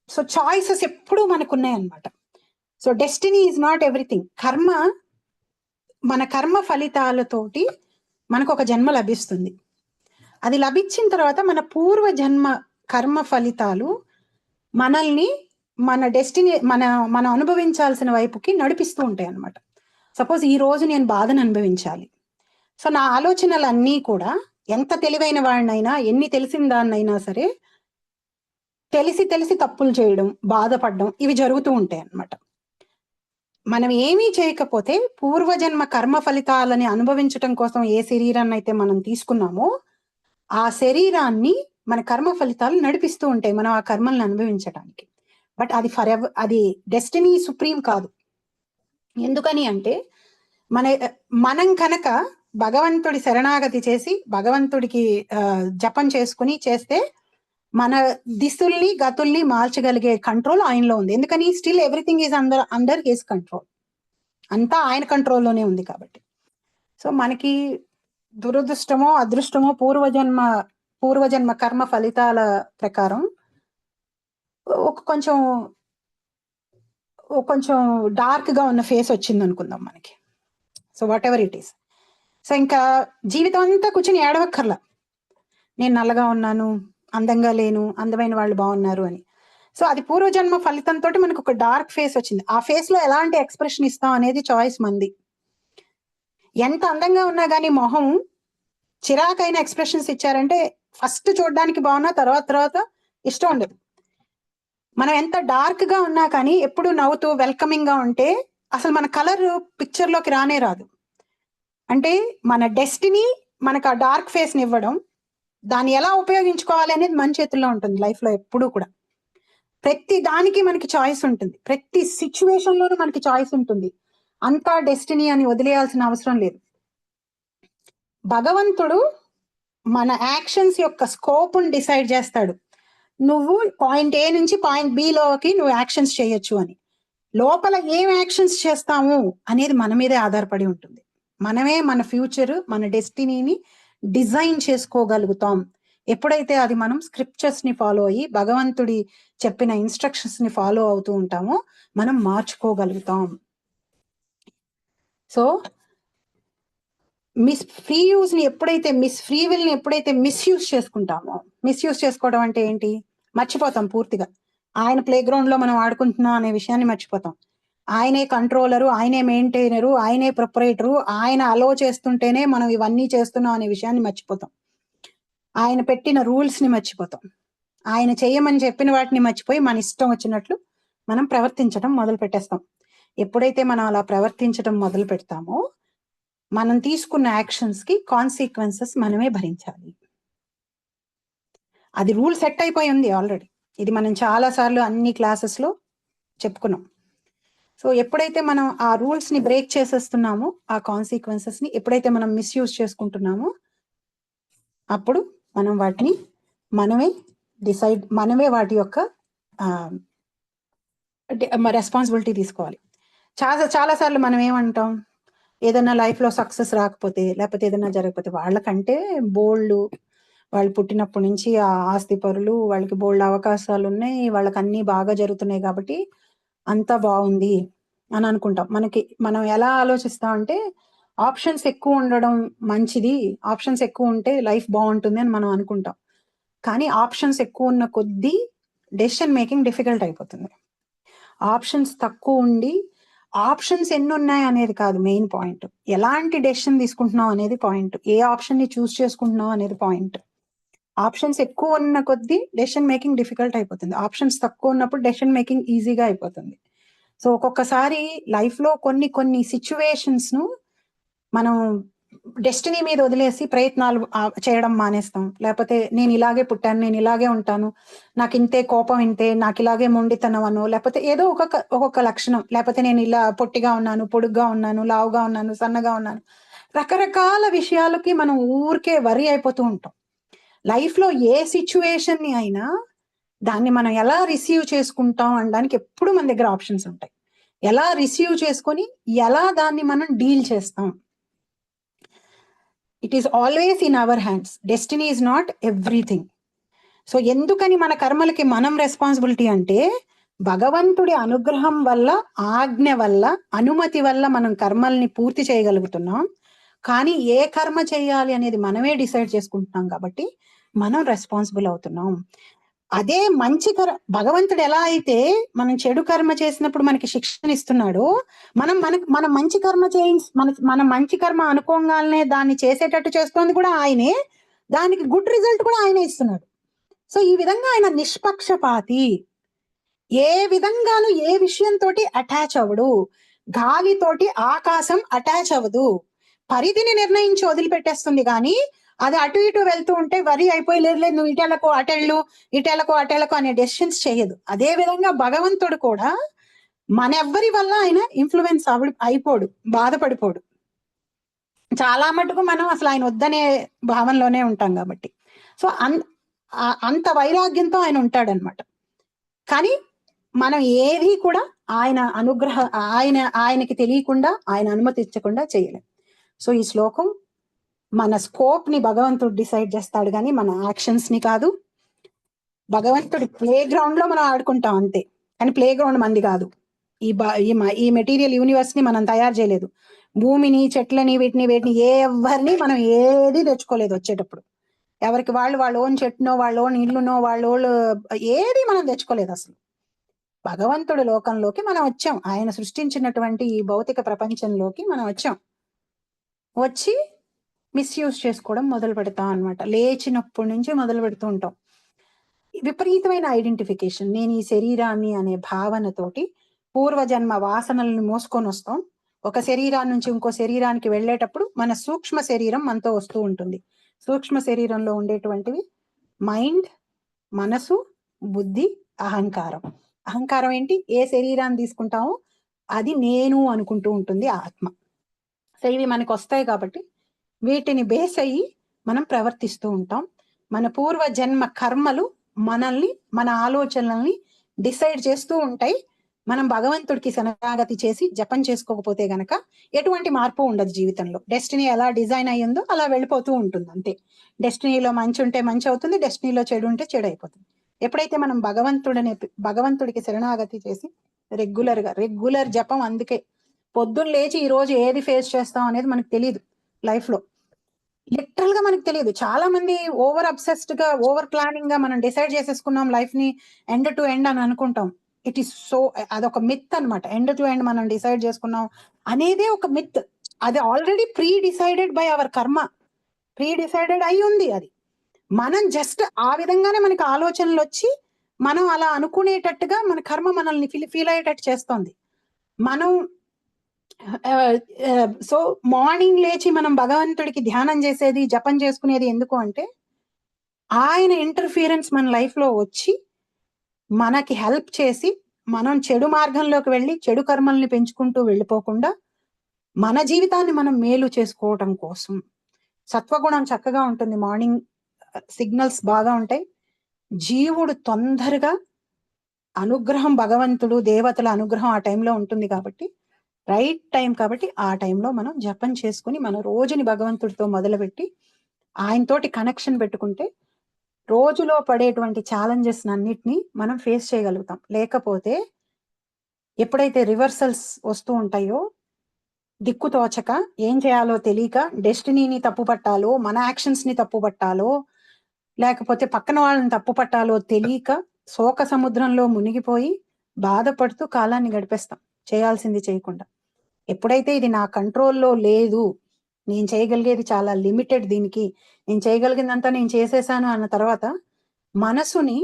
సో చాయిసెస్ ఎప్పుడూ మనకున్నాయి అన్నమాట. So destiny is not everything. మన కర్మ ఫలితాలతోటి మనకు ఒక జన్మ లభిస్తుంది. అది లభించిన తర్వాత మన పూర్వ జన్మ కర్మ ఫలితాలు మనల్ని మన డెస్టినీ మనం అనుభవించాల్సిన వైపుకి నడిపిస్తూ ఉంటాయి అన్నమాట. సపోజ్ ఈ రోజు నేను బాధను అనుభవించాలి. సో నా ఆలోచనలన్నీ కూడా ఎంత తెలివైన వాడినైనా, ఎన్ని తెలిసిన దాన్నైనా సరే, తెలిసి తప్పులు చేయడం, బాధపడడం, ఇవి జరుగుతూ ఉంటాయి అన్నమాట. మనం ఏమీ చేయకపోతే పూర్వజన్మ కర్మ ఫలితాలని అనుభవించటం కోసం ఏ శరీరాన్ని అయితే మనం తీసుకున్నామో ఆ శరీరాన్ని మన కర్మ ఫలితాలు నడిపిస్తూ ఉంటాయి మనం ఆ కర్మల్ని అనుభవించడానికి. బట్ అది అది డెస్టినీ సుప్రీం కాదు. ఎందుకని అంటే మనం కనుక భగవంతుడి శరణాగతి చేసి భగవంతుడికి జపం చేసుకుని చేస్తే మన దిశల్ని గతుల్ని మార్చగలిగే కంట్రోల్ ఆయనలో ఉంది. ఎందుకని still everything is under his control, అంతా ఆయన కంట్రోల్లోనే ఉంది కాబట్టి. సో మనకి దురదృష్టమో అదృష్టమో పూర్వజన్మ కర్మ ఫలితాల ప్రకారం కొంచెం డార్క్ గా ఉన్న ఫేస్ వచ్చింది అనుకుందాం మనకి. So what ever it is. So ఇంకా జీవితం అంతా కూర్చొని ఏడవక్కర్లా, నేను నల్లగా ఉన్నాను, అందంగా లేను, అందమైన వాళ్ళు బాగున్నారు అని. సో అది పూర్వజన్మ ఫలితంతో మనకు ఒక డార్క్ ఫేస్ వచ్చింది. ఆ ఫేస్ లో ఎలాంటి ఎక్స్ప్రెషన్ ఇస్తాం అనేది చాయిస్ మంది. ఎంత అందంగా ఉన్నా కానీ మొహం చిరాకైన ఎక్స్ప్రెషన్స్ ఇచ్చారంటే ఫస్ట్ చూడడానికి బాగున్నా తర్వాత ఇష్టం ఉండదు. మనం ఎంత డార్క్ గా ఉన్నా కానీ ఎప్పుడు నవ్వుతూ వెల్కమింగ్ గా ఉంటే అసలు మన కలర్ పిక్చర్ లోకి రానే రాదు. అంటే మన డెస్టినీ మనకు ఆ డార్క్ ఫేస్ ని ఇవ్వడం, దాన్ని ఎలా ఉపయోగించుకోవాలి అనేది మన చేతుల్లో ఉంటుంది లైఫ్ లో ఎప్పుడూ కూడా. ప్రతి దానికి మనకి చాయిస్ ఉంటుంది, ప్రతి సిచ్యువేషన్ లోనూ మనకి చాయిస్ ఉంటుంది. అంతా డెస్టినీ అని వదిలేయాల్సిన అవసరం లేదు. భగవంతుడు మన యాక్షన్స్ యొక్క స్కోప్ ని డిసైడ్ చేస్తాడు. నువ్వు పాయింట్ ఏ నుంచి పాయింట్ బి లోకి నువ్వు యాక్షన్స్ చేయొచ్చు అని. లోపల ఏం యాక్షన్స్ చేస్తాము అనేది మన మీదే ఆధారపడి ఉంటుంది. మనమే మన ఫ్యూచర్, మన డెస్టినీని డిజైన్ చేసుకోగలుగుతాం ఎప్పుడైతే అది మనం స్క్రిప్చర్స్ ని ఫాలో అయ్యి భగవంతుడి చెప్పిన ఇన్స్ట్రక్షన్స్ ని ఫాలో అవుతూ ఉంటామో మనం మార్చుకోగలుగుతాం. సో ఫ్రీ విల్ ని ఎప్పుడైతే మిస్యూజ్ చేసుకుంటామో, మిస్యూజ్ చేసుకోవడం అంటే ఏంటి, మర్చిపోతాం పూర్తిగా. ఆయన ప్లే గ్రౌండ్ లో మనం ఆడుకుంటున్నాం అనే విషయాన్ని మర్చిపోతాం. ఆయనే కంట్రోలరు, ఆయనే మెయింటైనరు, ఆయనే ప్రొపరేటరు, ఆయన అలో చేస్తుంటేనే మనం ఇవన్నీ చేస్తున్నాం అనే విషయాన్ని మర్చిపోతాం. ఆయన పెట్టిన రూల్స్ ని మర్చిపోతాం. ఆయన చేయమని చెప్పిన వాటిని మర్చిపోయి మన ఇష్టం వచ్చినట్లు మనం ప్రవర్తించడం మొదలు పెట్టేస్తాం. ఎప్పుడైతే మనం అలా ప్రవర్తించడం మొదలు పెడతామో మనం తీసుకున్న యాక్షన్స్ కి కాన్సిక్వెన్సెస్ మనమే భరించాలి. అది రూల్ సెట్ అయిపోయి ఉంది ఆల్రెడీ. ఇది మనం చాలా సార్లు అన్ని క్లాసెస్ లో చెప్పుకున్నాం. సో ఎప్పుడైతే మనం ఆ రూల్స్ ని బ్రేక్ చేసేస్తున్నామో, ఆ కాన్సిక్వెన్సెస్ ని ఎప్పుడైతే మనం మిస్యూజ్ చేసుకుంటున్నామో, అప్పుడు మనం వాటిని మనమే వాటి యొక్క రెస్పాన్సిబిలిటీ తీసుకోవాలి. చాలా సార్లు మనం ఏమంటాం, ఏదైనా లైఫ్ లో సక్సెస్ రాకపోతే, లేకపోతే ఏదైనా జరగకపోతే, వాళ్ళకంటే వాళ్ళు పుట్టినప్పటి నుంచి ఆ ఆస్తి పరులు, వాళ్ళకి బోల్డ్ అవకాశాలు ఉన్నాయి, వాళ్ళకి అన్ని బాగా జరుగుతున్నాయి కాబట్టి అంతా బాగుంది అని అనుకుంటాం. మనం ఎలా ఆలోచిస్తాం అంటే, ఆప్షన్స్ ఎక్కువ ఉండడం మంచిది, ఆప్షన్స్ ఎక్కువ ఉంటే లైఫ్ బాగుంటుంది అని మనం అనుకుంటాం. కానీ ఆప్షన్స్ ఎక్కువ ఉన్న కొద్దీ డెసిషన్ మేకింగ్ డిఫికల్ట్ అయిపోతుంది. ఆప్షన్స్ తక్కువ ఉండి, ఆప్షన్స్ ఎన్ని ఉన్నాయి అనేది కాదు మెయిన్ పాయింట్, ఎలాంటి డెసిషన్ తీసుకుంటున్నాం అనేది పాయింట్, ఏ ఆప్షన్ ని చూస్ చేసుకుంటున్నాం అనేది పాయింట్. ఆప్షన్స్ ఎక్కువ ఉన్న కొద్దీ డెసిషన్ మేకింగ్ డిఫికల్ట్ అయిపోతుంది, ఆప్షన్స్ తక్కువ ఉన్నప్పుడు డెసిషన్ మేకింగ్ ఈజీగా అయిపోతుంది. సో ఒక్కొక్కసారి లైఫ్ లో కొన్ని సిచ్యువేషన్స్ ను మనం డెస్టినీ మీద వదిలేసి ప్రయత్నాలు చేయడం మానేస్తాం. లేకపోతే నేను ఇలాగే పుట్టాను, నేను ఇలాగే ఉంటాను, నాకు ఇంతే కోపం, ఇంతే నాకు ఇలాగే మొండితనం అను, లేకపోతే ఏదో ఒక్కొక్క లక్షణం, లేకపోతే నేను ఇలా పొట్టిగా ఉన్నాను, పొడుగ్గా ఉన్నాను, లావుగా ఉన్నాను, సన్నగా ఉన్నాను, రకరకాల విషయాలకి మనం ఊరికే వరి అయిపోతూ ఉంటాం. లైఫ్ లో ఏ సిచ్యువేషన్ ని అయినా దాన్ని మనం ఎలా రిసీవ్ చేసుకుంటాం అనడానికి ఎప్పుడు మన దగ్గర ఆప్షన్స్ ఉంటాయి. ఎలా రిసీవ్ చేసుకొని ఎలా దాన్ని మనం డీల్ చేస్తాం, it is always in our hands. Destiny is not everything. So ఎందుకని మన కర్మలకి మనం రెస్పాన్సిబిలిటీ అంటే, భగవంతుడి అనుగ్రహం వల్ల, ఆజ్ఞ వల్ల, అనుమతి వల్ల మనం కర్మల్ని పూర్తి చేయగలుగుతున్నాం. కానీ ఏ కర్మ చేయాలి అనేది మనమే డిసైడ్ చేసుకుంటున్నాం కాబట్టి మనం రెస్పాన్సిబుల్ అవుతున్నాం. అదే భగవంతుడు ఎలా అయితే మనం చెడు కర్మ చేసినప్పుడు మనకి శిక్షణ ఇస్తున్నాడో, మనం మంచి కర్మ మనం మంచి కర్మ అనుకోగానే దాన్ని చేసేటట్టు చేస్తోంది కూడా ఆయనే, దానికి గుడ్ రిజల్ట్ కూడా ఆయనే ఇస్తున్నాడు. సో ఈ విధంగా ఆయన నిష్పక్షపాతి, ఏ విధంగాను ఏ విషయంతో అటాచ్ అవ్వడు. గాలితోటి ఆకాశం అటాచ్ అవ్వదు, పరిధిని నిర్ణయించి వదిలిపెట్టేస్తుంది. కానీ అది అటు ఇటు వెళ్తూ ఉంటే వరి అయిపోయి, లేదు నువ్వు ఇటెలకు అటెళ్ళకు అనే డెసిషన్స్ చేయదు. అదే విధంగా భగవంతుడు కూడా మనెవ్వరి వల్ల ఆయన ఇన్ఫ్లుయెన్స్ అయిపోడు, బాధపడిపోడు. చాలా మటుకు మనం అసలు ఆయన వద్దనే భావనలోనే ఉంటాం కాబట్టి. సో అంత వైరాగ్యంతో ఆయన ఉంటాడనమాట. కానీ మనం ఏది కూడా ఆయనకి తెలియకుండా, ఆయన అనుమతించకుండా చేయలేం. సో ఈ శ్లోకం మన స్కోప్ ని భగవంతుడు డిసైడ్ చేస్తాడు, కానీ మన యాక్షన్స్ ని కాదు. భగవంతుడి ప్లే గ్రౌండ్ లో మనం ఆడుకుంటాం అంతే, కానీ ప్లే గ్రౌండ్ మంది కాదు. ఈ మెటీరియల్ యూనివర్స్ ని మనం తయారు చేయలేదు. భూమిని, చెట్లని, వీటిని ఎవరిని మనం ఏది తెచ్చుకోలేదు. వచ్చేటప్పుడు ఎవరికి వాళ్ళ ఓన్ చెట్టునో, వాళ్ళ ఓన్ ఇల్లునో, వాళ్ళ ఏది మనం తెచ్చుకోలేదు అసలు. భగవంతుడి లోకంలోకి మనం వచ్చాం, ఆయన సృష్టించినటువంటి ఈ భౌతిక ప్రపంచంలోకి మనం వచ్చి మిస్యూజ్ చేసుకోవడం మొదలు పెడతాం అనమాట. లేచినప్పటి నుంచి మొదలు పెడుతూ ఉంటాం. విపరీతమైన ఐడెంటిఫికేషన్, నేను ఈ శరీరాన్ని అనే భావనతోటి పూర్వజన్మ వాసనలను మోసుకొని వస్తాం. ఒక శరీరాన్ని నుంచి ఇంకో శరీరానికి వెళ్ళేటప్పుడు మన సూక్ష్మ శరీరం మనతో వస్తూ ఉంటుంది. సూక్ష్మ శరీరంలో ఉండేటువంటివి మైండ్, మనసు, బుద్ధి, అహంకారం. అహంకారం ఏంటి? ఏ శరీరాన్ని తీసుకుంటామో అది నేను అనుకుంటూ ఉంటుంది ఆత్మ. సో ఇవి మనకు వస్తాయి కాబట్టి వీటిని బేస్ అయ్యి మనం ప్రవర్తిస్తూ ఉంటాం. మన పూర్వ జన్మ కర్మలు మనల్ని, మన ఆలోచనల్ని డిసైడ్ చేస్తూ ఉంటాయి. మనం భగవంతుడికి శరణాగతి చేసి జపం చేసుకోకపోతే గనక ఎటువంటి మార్పు ఉండదు జీవితంలో. డెస్టినీ ఎలా డిజైన్ అయ్యిందో అలా వెళ్ళిపోతూ ఉంటుంది అంతే. డెస్టినీలో మంచి ఉంటే మంచి అవుతుంది, డెస్టినీలో చెడు ఉంటే చెడు అయిపోతుంది. ఎప్పుడైతే మనం భగవంతుడికి శరణాగతి చేసి రెగ్యులర్ జపం, అందుకే పొద్దున్న లేచి ఈ రోజు ఏది ఫేస్ చేస్తాం అనేది మనకు తెలియదు. లైఫ్ లో లిటరల్ గా మనకు తెలియదు. చాలా మంది ఓవర్ అబ్సెస్డ్ గా, ఓవర్ ప్లానింగ్ గా మనం డిసైడ్ చేసేసుకున్నాం లైఫ్ ని ఎండ్ టు ఎండ్ అని అనుకుంటాం. ఇట్ ఈస్ సో, అదొక మిత్ అనమాట. ఎండ్ టు ఎండ్ మనం డిసైడ్ చేసుకున్నాం అనేది ఒక మిత్. అది already pre decided by our కర్మ, ప్రీ డిసైడెడ్ అయి ఉంది. అది మనం జస్ట్ ఆ విధంగానే మనకి ఆలోచనలు వచ్చి మనం అలా అనుకునేటట్టుగా మన కర్మ మనల్ని ఫీల్ అయ్యేటట్టు చేస్తోంది. మనం సో మార్నింగ్ లేచి మనం భగవంతుడికి ధ్యానం చేసేది, జపం చేసుకునేది ఎందుకు అంటే, ఆయన ఇంటర్ఫియరెన్స్ మన లైఫ్ లో వచ్చి మనకి హెల్ప్ చేసి మనం చెడు మార్గంలోకి వెళ్ళి చెడు కర్మల్ని పెంచుకుంటూ వెళ్ళిపోకుండా మన జీవితాన్ని మనం మేలు చేసుకోవటం కోసం. సత్వగుణం చక్కగా ఉంటుంది, మార్నింగ్ సిగ్నల్స్ బాగా ఉంటాయి, జీవుడు తొందరగా అనుగ్రహం, భగవంతుడు దేవతల అనుగ్రహం ఆ టైంలో ఉంటుంది కాబట్టి, రైట్ టైం కాబట్టి ఆ టైంలో మనం జపం చేసుకుని మన రోజుని భగవంతుడితో మొదలుపెట్టి ఆయనతోటి కనెక్షన్ పెట్టుకుంటే రోజులో పడేటువంటి ఛాలెంజెస్ అన్నిటినీ మనం ఫేస్ చేయగలుగుతాం. లేకపోతే ఎప్పుడైతే రివర్సల్స్ వస్తూ ఉంటాయో, దిక్కు తోచక ఏం చేయాలో తెలియక డెస్టినీని తప్పు పట్టాలో, మన యాక్షన్స్ ని తప్పు పట్టాలో, లేకపోతే పక్కన వాళ్ళని తప్పు పట్టాలో తెలియక శోక సముద్రంలో మునిగిపోయి బాధపడుతూ కాలాన్ని గడిపేస్తాం, చేయాల్సింది చేయకుండా. ఎప్పుడైతే ఇది నా కంట్రోల్లో లేదు, నేను చేయగలిగేది చాలా లిమిటెడ్, దీనికి నేను చేయగలిగిందంతా నేను చేసేసాను అన్న తర్వాత మనసుని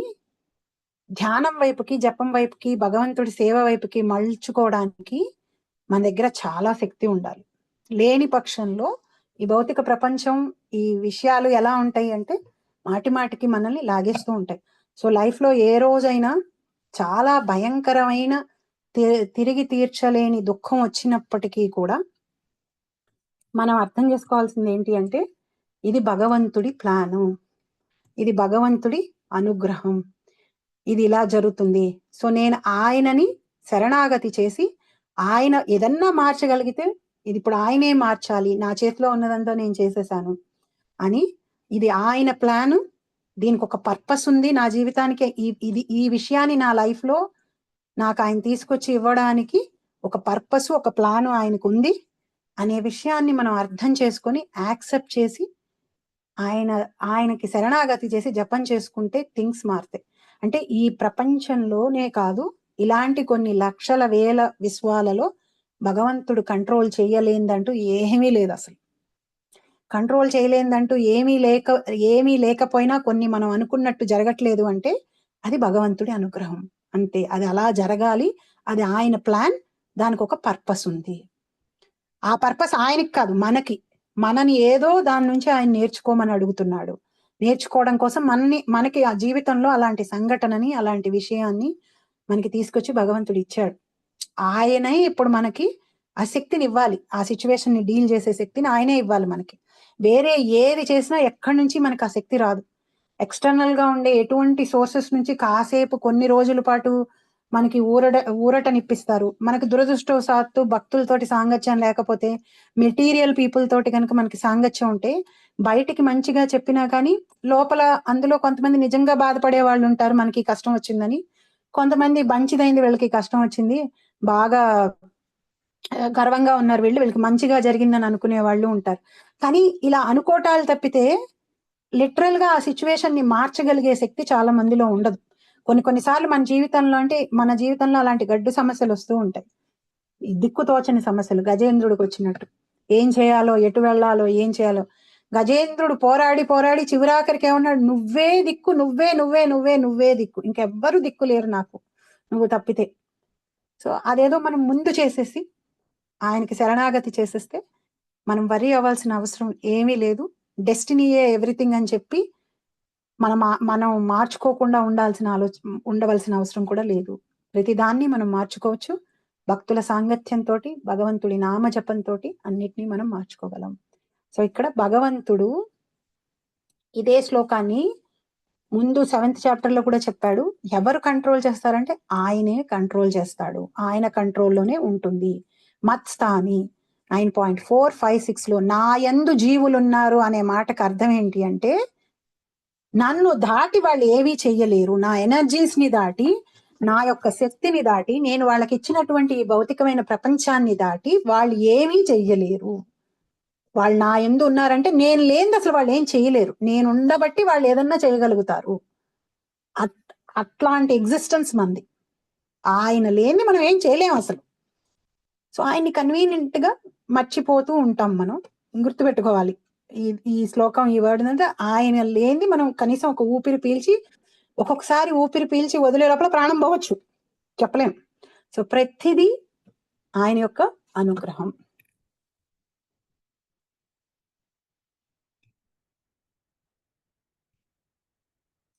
ధ్యానం వైపుకి, జపం వైపుకి, భగవంతుడి సేవ వైపుకి మలుచుకోవడానికి మన దగ్గర చాలా శక్తి ఉండాలి. లేని పక్షంలో ఈ భౌతిక ప్రపంచం, ఈ విషయాలు ఎలా ఉంటాయి అంటే మాటి మాటికి మనల్ని లాగేస్తూ ఉంటాయి. సో లైఫ్ లో ఏ రోజైనా చాలా భయంకరమైన తిరిగి తీర్చలేని దుఃఖం వచ్చినప్పటికీ కూడా మనం అర్థం చేసుకోవాల్సింది ఏంటి అంటే, ఇది భగవంతుడి ప్లాను, ఇది భగవంతుడి అనుగ్రహం, ఇది ఇలా జరుగుతుంది. సో నేను ఆయనని శరణాగతి చేసి ఆయన ఏదన్నా మార్చగలిగితే ఇది ఇప్పుడు ఆయనే మార్చాలి, నా చేతిలో ఉన్నదంతా నేను చేసేసాను అని, ఇది ఆయన ప్లాను, దీనికి ఒక పర్పస్ ఉంది నా జీవితానికి, ఈ విషయాన్ని నా లైఫ్ లో నాకు ఆయన తీసుకొచ్చి ఇవ్వడానికి ఒక పర్పస్, ఒక ప్లాను ఆయనకు ఉంది అనే విషయాన్ని మనం అర్థం చేసుకొని యాక్సెప్ట్ చేసి ఆయనకి శరణాగతి చేసి జపం చేసుకుంటే థింగ్స్ మారుతాయి. అంటే ఈ ప్రపంచంలోనే కాదు, ఇలాంటి కొన్ని లక్షల వేల విశ్వాలలో భగవంతుడు కంట్రోల్ చేయలేదంటూ ఏమీ లేదు. అసలు కంట్రోల్ చేయలేదంటూ ఏమీ లేకపోయినా కొన్ని మనం అనుకున్నట్టు జరగట్లేదు అంటే అది భగవంతుడి అనుగ్రహం అంతే. అది అలా జరగాలి, అది ఆయన ప్లాన్, దానికి ఒక పర్పస్ ఉంది. ఆ పర్పస్ ఆయనకి కాదు, మనని ఏదో దాని నుంచి ఆయన నేర్చుకోమని అడుగుతున్నాడు. నేర్చుకోవడం కోసం మనకి ఆ జీవితంలో అలాంటి సంఘటనని, అలాంటి విషయాన్ని మనకి తీసుకొచ్చి భగవంతుడు ఇచ్చాడు. ఆయనే ఇప్పుడు మనకి ఆ శక్తిని ఇవ్వాలి, ఆ సిచ్యువేషన్ ని డీల్ చేసే శక్తిని ఆయనే ఇవ్వాలి మనకి. వేరే ఏది చేసినా ఎక్కడి నుంచి మనకి ఆ శక్తి రాదు. ఎక్స్టర్నల్ గా ఉండే ఎటువంటి సోర్సెస్ నుంచి కాసేపు కొన్ని రోజుల పాటు మనకి ఊరటనిప్పిస్తారు. మనకి దురదృష్టవశాత్తు భక్తులతోటి సాంగత్యం లేకపోతే, మెటీరియల్ పీపుల్ తోటి కనుక మనకి సాంగత్యం ఉంటే బయటికి మంచిగా చెప్పినా కానీ లోపల అందులో కొంతమంది నిజంగా బాధపడే వాళ్ళు ఉంటారు, మనకి కష్టం వచ్చిందని. కొంతమంది మంచిదైంది, వీళ్ళకి కష్టం వచ్చింది, బాగా గర్వంగా ఉన్నారు వీళ్ళకి మంచిగా జరిగిందని అనుకునే వాళ్ళు ఉంటారు. కానీ ఇలా అనుకోటాలు తప్పితే లిటరల్ గా ఆ సిచ్యువేషన్ ని మార్చగలిగే శక్తి చాలా మందిలో ఉండదు. కొన్నిసార్లు మన జీవితంలో అలాంటి గడ్డు సమస్యలు వస్తూ ఉంటాయి, దిక్కుతోచని సమస్యలు. గజేంద్రుడికి వచ్చినట్టు ఏం చేయాలో, ఎటు వెళ్ళాలో, ఏం చేయాలో. గజేంద్రుడు పోరాడి చివరాఖరికి ఏమన్నాడు, నువ్వే దిక్కు, నువ్వే దిక్కు, ఇంకెవ్వరు దిక్కు లేరు నాకు, నువ్వు తప్పితే. సో అదేదో మనం ముందు చేసేసి ఆయనకి శరణాగతి చేసేస్తే మనం వరి అవ్వాల్సిన అవసరం ఏమీ లేదు. డెస్టినీయే ఎవ్రీథింగ్ అని చెప్పి మనం మార్చుకోకుండా ఉండవలసిన అవసరం కూడా లేదు. ప్రతిదాన్ని మనం మార్చుకోవచ్చు. భక్తుల సాంగత్యంతో, భగవంతుడి నామ జపంతో అన్నిటినీ మనం మార్చుకోగలం. సో ఇక్కడ భగవంతుడు ఇదే శ్లోకాన్ని ముందు 7th చాప్టర్ లో కూడా చెప్పాడు. ఎవరు కంట్రోల్ చేస్తారంటే ఆయనే కంట్రోల్ చేస్తాడు, ఆయన కంట్రోల్లోనే ఉంటుంది. మత్స్థాని 9.456 లో నా యందు జీవులున్నారు అనే మాటకు అర్థం ఏంటి అంటే, నన్ను దాటి వాళ్ళు ఏవీ చెయ్యలేరు, నా ఎనర్జీస్ ని దాటి, నా యొక్క శక్తిని దాటి, నేను వాళ్ళకి ఇచ్చినటువంటి ఈ భౌతికమైన ప్రపంచాన్ని దాటి వాళ్ళు ఏమీ చెయ్యలేరు. వాళ్ళు నా యందు ఉన్నారంటే నేను లేనిది అసలు వాళ్ళు ఏం చేయలేరు, నేను ఉండబట్టి వాళ్ళు ఏదన్నా చేయగలుగుతారు. అట్లాంటి ఎగ్జిస్టెన్స్ మంది. ఆయన లేని మనం ఏం చేయలేము అసలు. సో ఆయన్ని కన్వీనియంట్ గా మర్చిపోతూ ఉంటాం. మనం గుర్తుపెట్టుకోవాలి ఈ శ్లోకం, ఈ వర్డ్ అంటే ఆయన లేని మనం కనీసం ఒక ఊపిరి పీల్చి, ఒక్కొక్కసారి ఊపిరి పీల్చి వదిలే లోపల ప్రాణం పోవచ్చు, చెప్పలేం. సో ప్రతిదీ ఆయన యొక్క అనుగ్రహం.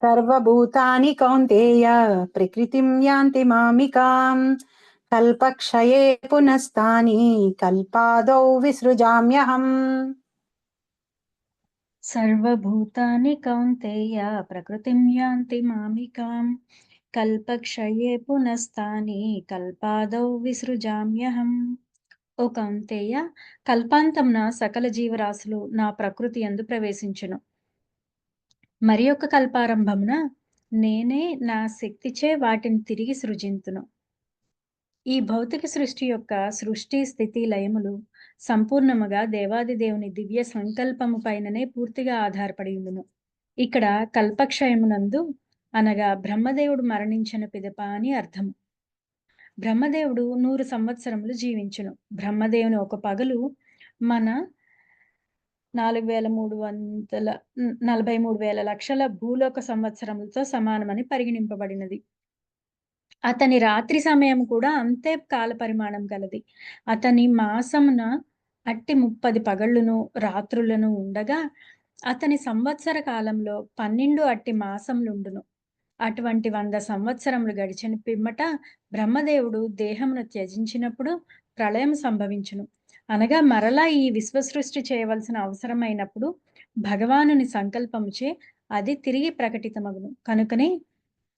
సర్వభూతాని కౌంతేయ ప్రకృతిం యాంతి మామికాం కల్పక్షయే పునస్తాని కల్పాదౌ విసృజామ్యహం. సర్వభూతాని కౌంతేయ ప్రకృతిం యాంతి మామికాం కల్పక్షయే పునస్తాని కల్పాదౌ విసృజామ్యహం. ఓ కౌంతేయ, కల్పాంతమున సకల జీవరాశులు నా ప్రకృతి యందు ప్రవేశించును. మరి ఒక కల్పారంభమున నేనే నా శక్తిచే వాటిని తిరిగి సృజింతును. ఈ భౌతిక సృష్టి యొక్క సృష్టి స్థితి లయములు సంపూర్ణముగా దేవాది దేవుని దివ్య సంకల్పము పైననే పూర్తిగా ఆధారపడి ఉండును. ఇక్కడ కల్పక్షయమునందు అనగా బ్రహ్మదేవుడు మరణించిన పిదప అని అర్థము. బ్రహ్మదేవుడు 100 సంవత్సరములు జీవించును. బ్రహ్మదేవుని ఒక పగలు మన 43,00,00,000 లక్షల భూలోక సంవత్సరములతో సమానమని పరిగణింపబడినది. అతని రాత్రి సమయం కూడా అంతే కాల పరిమాణం గలది. అతని మాసమున అట్టి 30 పగళ్ళును రాత్రులను ఉండగా అతని సంవత్సర కాలంలో 12 అట్టి మాసములుండును. అటువంటి 100 సంవత్సరములు గడిచిన పిమ్మట బ్రహ్మదేవుడు దేహమును త్యజించినప్పుడు ప్రళయం సంభవించును. అనగా మరలా ఈ విశ్వసృష్టి చేయవలసిన అవసరమైనప్పుడు భగవానుని సంకల్పముచే అది తిరిగి ప్రకటితమగును. కనుకనే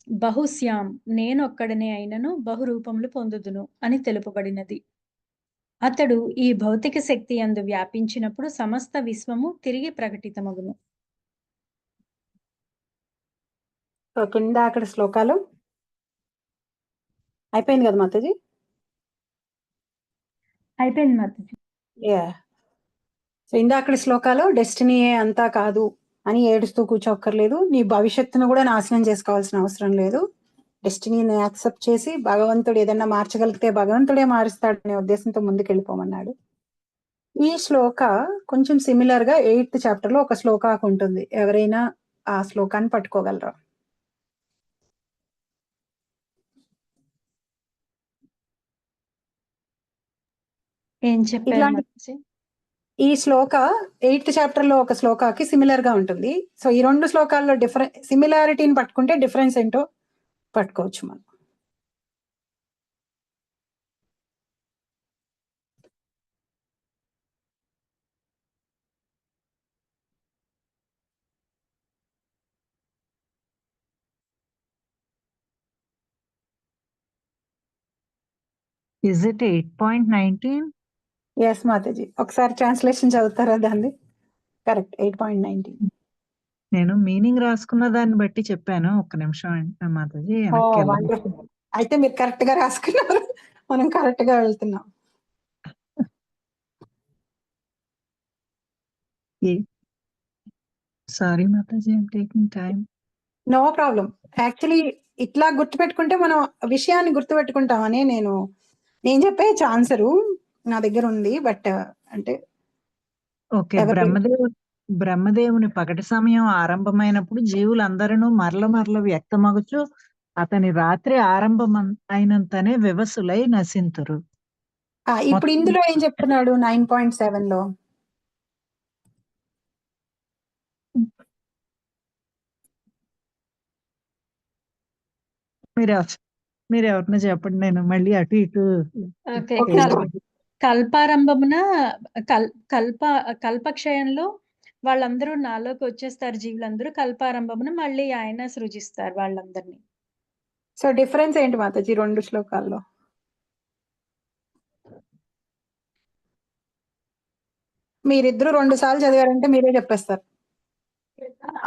బహుశ్యాం నేనొక్కడనే అయినను బహురూపములు పొందుదును అని తెలుపబడినది. అతడు ఈ భౌతిక శక్తి యందు వ్యాపించినప్పుడు సమస్త విశ్వము తిరిగి ప్రకటితమగును. కింద అక్కడ శ్లోకాలు అయిపోయింది కదా మాతాజీ? అయిపోయింది మాతాజీ. సో ఇందాకటి శ్లోకాలు డెస్టినీయే అంతా కాదు అని ఏడుస్తూ కూర్చోక్కర్లేదు, నీ భవిష్యత్తును కూడా నాశనం చేసుకోవాల్సిన అవసరం లేదు. డెస్టినీని యాక్సెప్ట్ చేసి భగవంతుడు ఏదన్నా మార్చగలిగితే భగవంతుడే మారుస్తాడనే ఉద్దేశంతో ముందుకు వెళ్ళిపోమన్నాడు. ఈ శ్లోక కొంచెం సిమిలర్ గా 8th చాప్టర్ లో ఒక శ్లోకాకు ఉంటుంది. ఎవరైనా ఆ శ్లోకాన్ని పట్టుకోగలరా? ఏం చెప్పారు ఇట్లాంటి మాతాజీ? ఈ శ్లోక 8th చాప్టర్ లో ఒక శ్లోకాకి సిమిలర్ గా ఉంటుంది. సో ఈ 2 శ్లోకాల్లో సిమిలారిటీని పట్టుకుంటే డిఫరెన్స్ ఏంటో పట్టుకోవచ్చు మనం. Is it 8.19? ఎస్ మాతాజీ, ఒకసారి ట్రాన్స్లేషన్ చదువుతారా దాన్ని? కరెక్ట్, 8.19. నేను మీనింగ్ రాసుకున్న దాన్ని బట్టి చెప్పాను. ఒక్క నిమిషం మాతాజీ, వెనక్కి వెళ్దాం. వండర్ఫుల్. అయితే మీరు కరెక్ట్ గా రాసుకున్నారు, మనం కరెక్ట్ గా వెళ్తున్నాం. Sorry Mataji, I'm taking time. No problem. Actually ఇట్లా గుర్తుపెట్టుకుంటే మనం విషయాన్ని గుర్తుపెట్టుకుంటామని నేను చెప్పే ఆన్సరు నా దగ్గర ఉంది. బట్ అంటే ఓకే, బ్రహ్మదేవుని పగటి సమయం ఆరంభమైనప్పుడు జీవులందరూ మరల వ్యక్తమగుచు అతని రాత్రి ఆరంభం అయినంతనే వివసులై నశింతురు. ఇప్పుడు ఇందులో ఏం చెప్తున్నాడు 9.7 లో? మీరు ఎవరినో చెప్పండి, నేను మళ్ళీ అటు ఇటు. Okay, okay. కల్పారంభమున కల్పక్షయంలో వాళ్ళందరూ నాలోకి వచ్చేస్తారు. జీవులందరూ కల్పారంభమున మళ్ళీ ఆయన సృజిస్తారు వాళ్ళందరినీ. సో డిఫరెన్స్ ఏంటి మాతాజీ 2 శ్లోకాల్లో? మీరిద్దరు 2 సార్లు చదివారంటే మీరే చెప్పేస్తారు.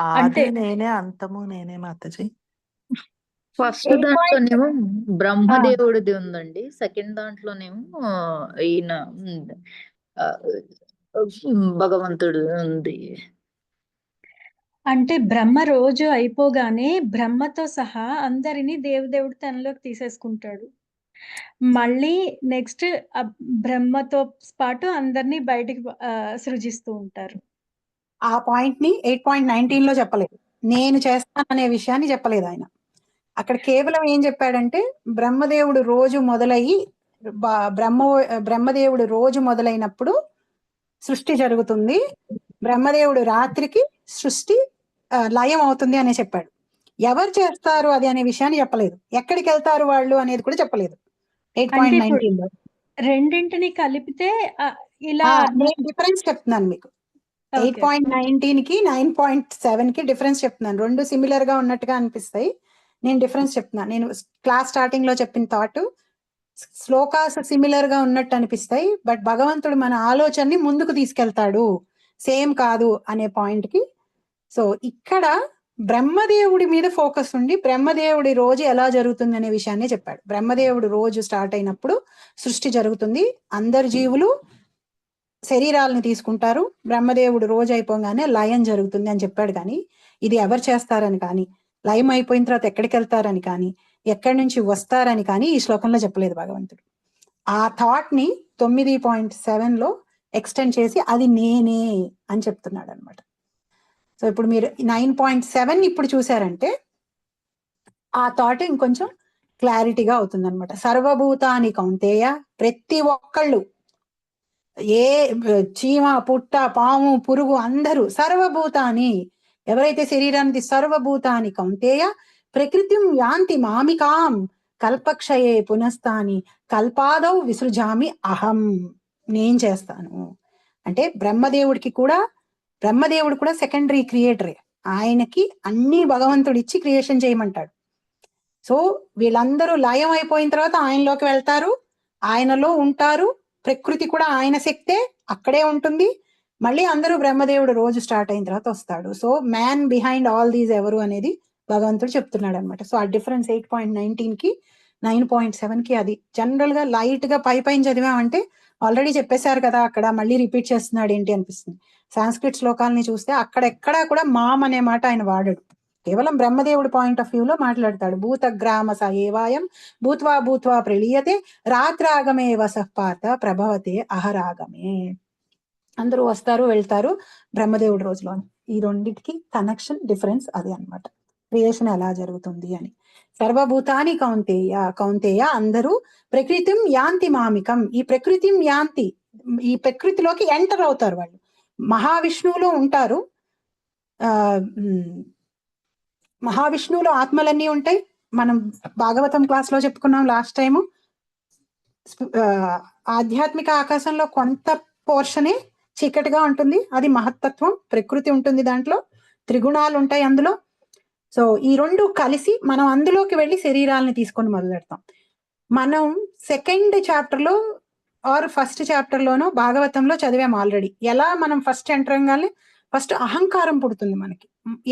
ఆది నేనే, అంతము నేనే మాతాజీ. ఫస్ట్ దాంట్లోనేమో బ్రహ్మదేవుడిది ఉందండి, సెకండ్ దాంట్లోనేమో ఈయన ఆ, భగవంతుడు ఉంది. అంటే బ్రహ్మ రోజు అయిపోగానే బ్రహ్మతో సహా అందరినీ దేవుడు తనలోకి తీసేసుకుంటాడు. మళ్ళీ నెక్స్ట్ బ్రహ్మతో పాటు అందరినీ బయటికి సృజిస్తూ ఉంటారు. ఆ పాయింట్ ని 8.19 లో చెప్పలేదు. నేను చేస్తాననే విషయాన్ని చెప్పలేదు ఆయన. అక్కడ కేవలం ఏం చెప్పాడంటే బ్రహ్మదేవుడు రోజు మొదలయ్యి బ్రహ్మదేవుడు రోజు మొదలైనప్పుడు సృష్టి జరుగుతుంది, బ్రహ్మదేవుడు రాత్రికి సృష్టి లయం అవుతుంది అనే చెప్పాడు. ఎవరు చేస్తారు అది అనే విషయాన్ని చెప్పలేదు. ఎక్కడికి వెళ్తారు వాళ్ళు అనేది కూడా చెప్పలేదు. అంటే ఇప్పుడు 8.19 లో రెండింటిని కలిపితే ఇలా నేను డిఫరెన్స్ చెప్తున్నాను మీకు. ఓకే 8.19 కి 9.7 కి డిఫరెన్స్ చెప్తున్నాను. రెండు సిమిలర్ గా ఉన్నట్టుగా అనిపిస్తాయి. నేను డిఫరెన్స్ చెప్తున్నాను. నేను క్లాస్ స్టార్టింగ్ లో చెప్పిన థాట్ శ్లోకాస్ సిమిలర్ గా ఉన్నట్టు అనిపిస్తాయి, బట్ భగవంతుడు మన ఆలోచనని ముందుకు తీసుకెళ్తాడు, సేమ్ కాదు అనే పాయింట్ కి. సో ఇక్కడ బ్రహ్మదేవుడి మీద ఫోకస్ ఉండి బ్రహ్మదేవుడి రోజు ఎలా జరుగుతుంది అనే విషయాన్ని చెప్పాడు. బ్రహ్మదేవుడు రోజు స్టార్ట్ అయినప్పుడు సృష్టి జరుగుతుంది, అందరు జీవులు శరీరాలను తీసుకుంటారు, బ్రహ్మదేవుడు రోజు అయిపోగానే లయం జరుగుతుంది అని చెప్పాడు. కానీ ఇది ఎవరు చేస్తారని కానీ, లయం అయిపోయిన తర్వాత ఎక్కడికి వెళ్తారని కానీ, ఎక్కడి నుంచి వస్తారని కానీ ఈ శ్లోకంలో చెప్పలేదు భగవంతుడు. ఆ థాట్ ని 9.7 లో ఎక్స్టెండ్ చేసి అది నేనే అని చెప్తున్నాడు అనమాట. సో ఇప్పుడు మీరు 9.7 ఇప్పుడు చూసారంటే ఆ థాట్ ఇంకొంచెం క్లారిటీగా అవుతుంది అనమాట. సర్వభూతాని కౌంతేయ, ప్రతి ఒక్కళ్ళు, ఏ చీమ పుట్ట పాము పురుగు అందరూ సర్వభూతాని, ఎవరైతే శరీరానికి సర్వభూతాని కౌంతేయ ప్రకృతిం యాంతి మామికాం కల్పక్షయే పునస్తాని కల్పాదౌ విసృజామి అహం, నేను చేస్తాను అంటే బ్రహ్మదేవుడు కూడా సెకండరీ క్రియేటరే. ఆయనకి అన్ని భగవంతుడు ఇచ్చి క్రియేషన్ చేయమంటాడు. సో వీళ్ళందరూ లయం అయిపోయిన తర్వాత ఆయనలోకి వెళ్తారు, ఆయనలో ఉంటారు, ప్రకృతి కూడా ఆయన శక్తే అక్కడే ఉంటుంది, మళ్ళీ అందరూ బ్రహ్మదేవుడు రోజు స్టార్ట్ అయిన తర్వాత వస్తాడు. So man behind all these ఎవరు అనేది భగవంతుడు చెప్తున్నాడు అనమాట. సో ఆ డిఫరెన్స్ 8.19 కి 9.7 కి అది జనరల్ గా లైట్ గా పైన చదివామంటే ఆల్రెడీ చెప్పేశారు కదా, అక్కడ మళ్ళీ రిపీట్ చేస్తున్నాడు ఏంటి అనిపిస్తుంది. సాంస్క్రిట్ శ్లోకాలని చూస్తే అక్కడెక్కడా కూడా మామ్ అనే మాట ఆయన వాడడు, కేవలం బ్రహ్మదేవుడి పాయింట్ ఆఫ్ వ్యూ లో మాట్లాడతాడు. భూతగ్రామ సయేవాయం భూత్వా భూత్వా ప్రళీయతే రాత్రాగమే వసఃపాత ప్రభవతే అహరాగమే. అందరూ వస్తారు వెళ్తారు బ్రహ్మదేవుడి రోజులో. ఈ రెండింటికి కనెక్షన్ డిఫరెన్స్ అది అన్నమాట, క్రియేషన్ ఎలా జరుగుతుంది అని. సర్వభూతాని కౌంతేయ అందరూ ప్రకృతిం యాంతి మామికం, ఈ ప్రకృతిం యాంతి, ఈ ప్రకృతిలోకి ఎంటర్ అవుతారు వాళ్ళు. మహావిష్ణువులో ఉంటారు, మహావిష్ణువులో ఆత్మలన్నీ ఉంటాయి. మనం భాగవతం క్లాస్ లో చెప్పుకున్నాం లాస్ట్ టైము. ఆధ్యాత్మిక ఆకాశంలో కొంత పోర్షనే చీకటిగా ఉంటుంది, అది మహత్తత్వం, ప్రకృతి ఉంటుంది, దాంట్లో త్రిగుణాలు ఉంటాయి అందులో. సో ఈ రెండు కలిసి మనం అందులోకి వెళ్ళి శరీరాలని తీసుకొని మొదలెడతాం. మనం సెకండ్ చాప్టర్ లో ఆర్ ఫస్ట్ చాప్టర్ లోనో భాగవతంలో చదివాం ఆల్రెడీ. ఎలా మనం ఫస్ట్ ఎంటర్ అవ్వగానే ఫస్ట్ అహంకారం పుడుతుంది మనకి.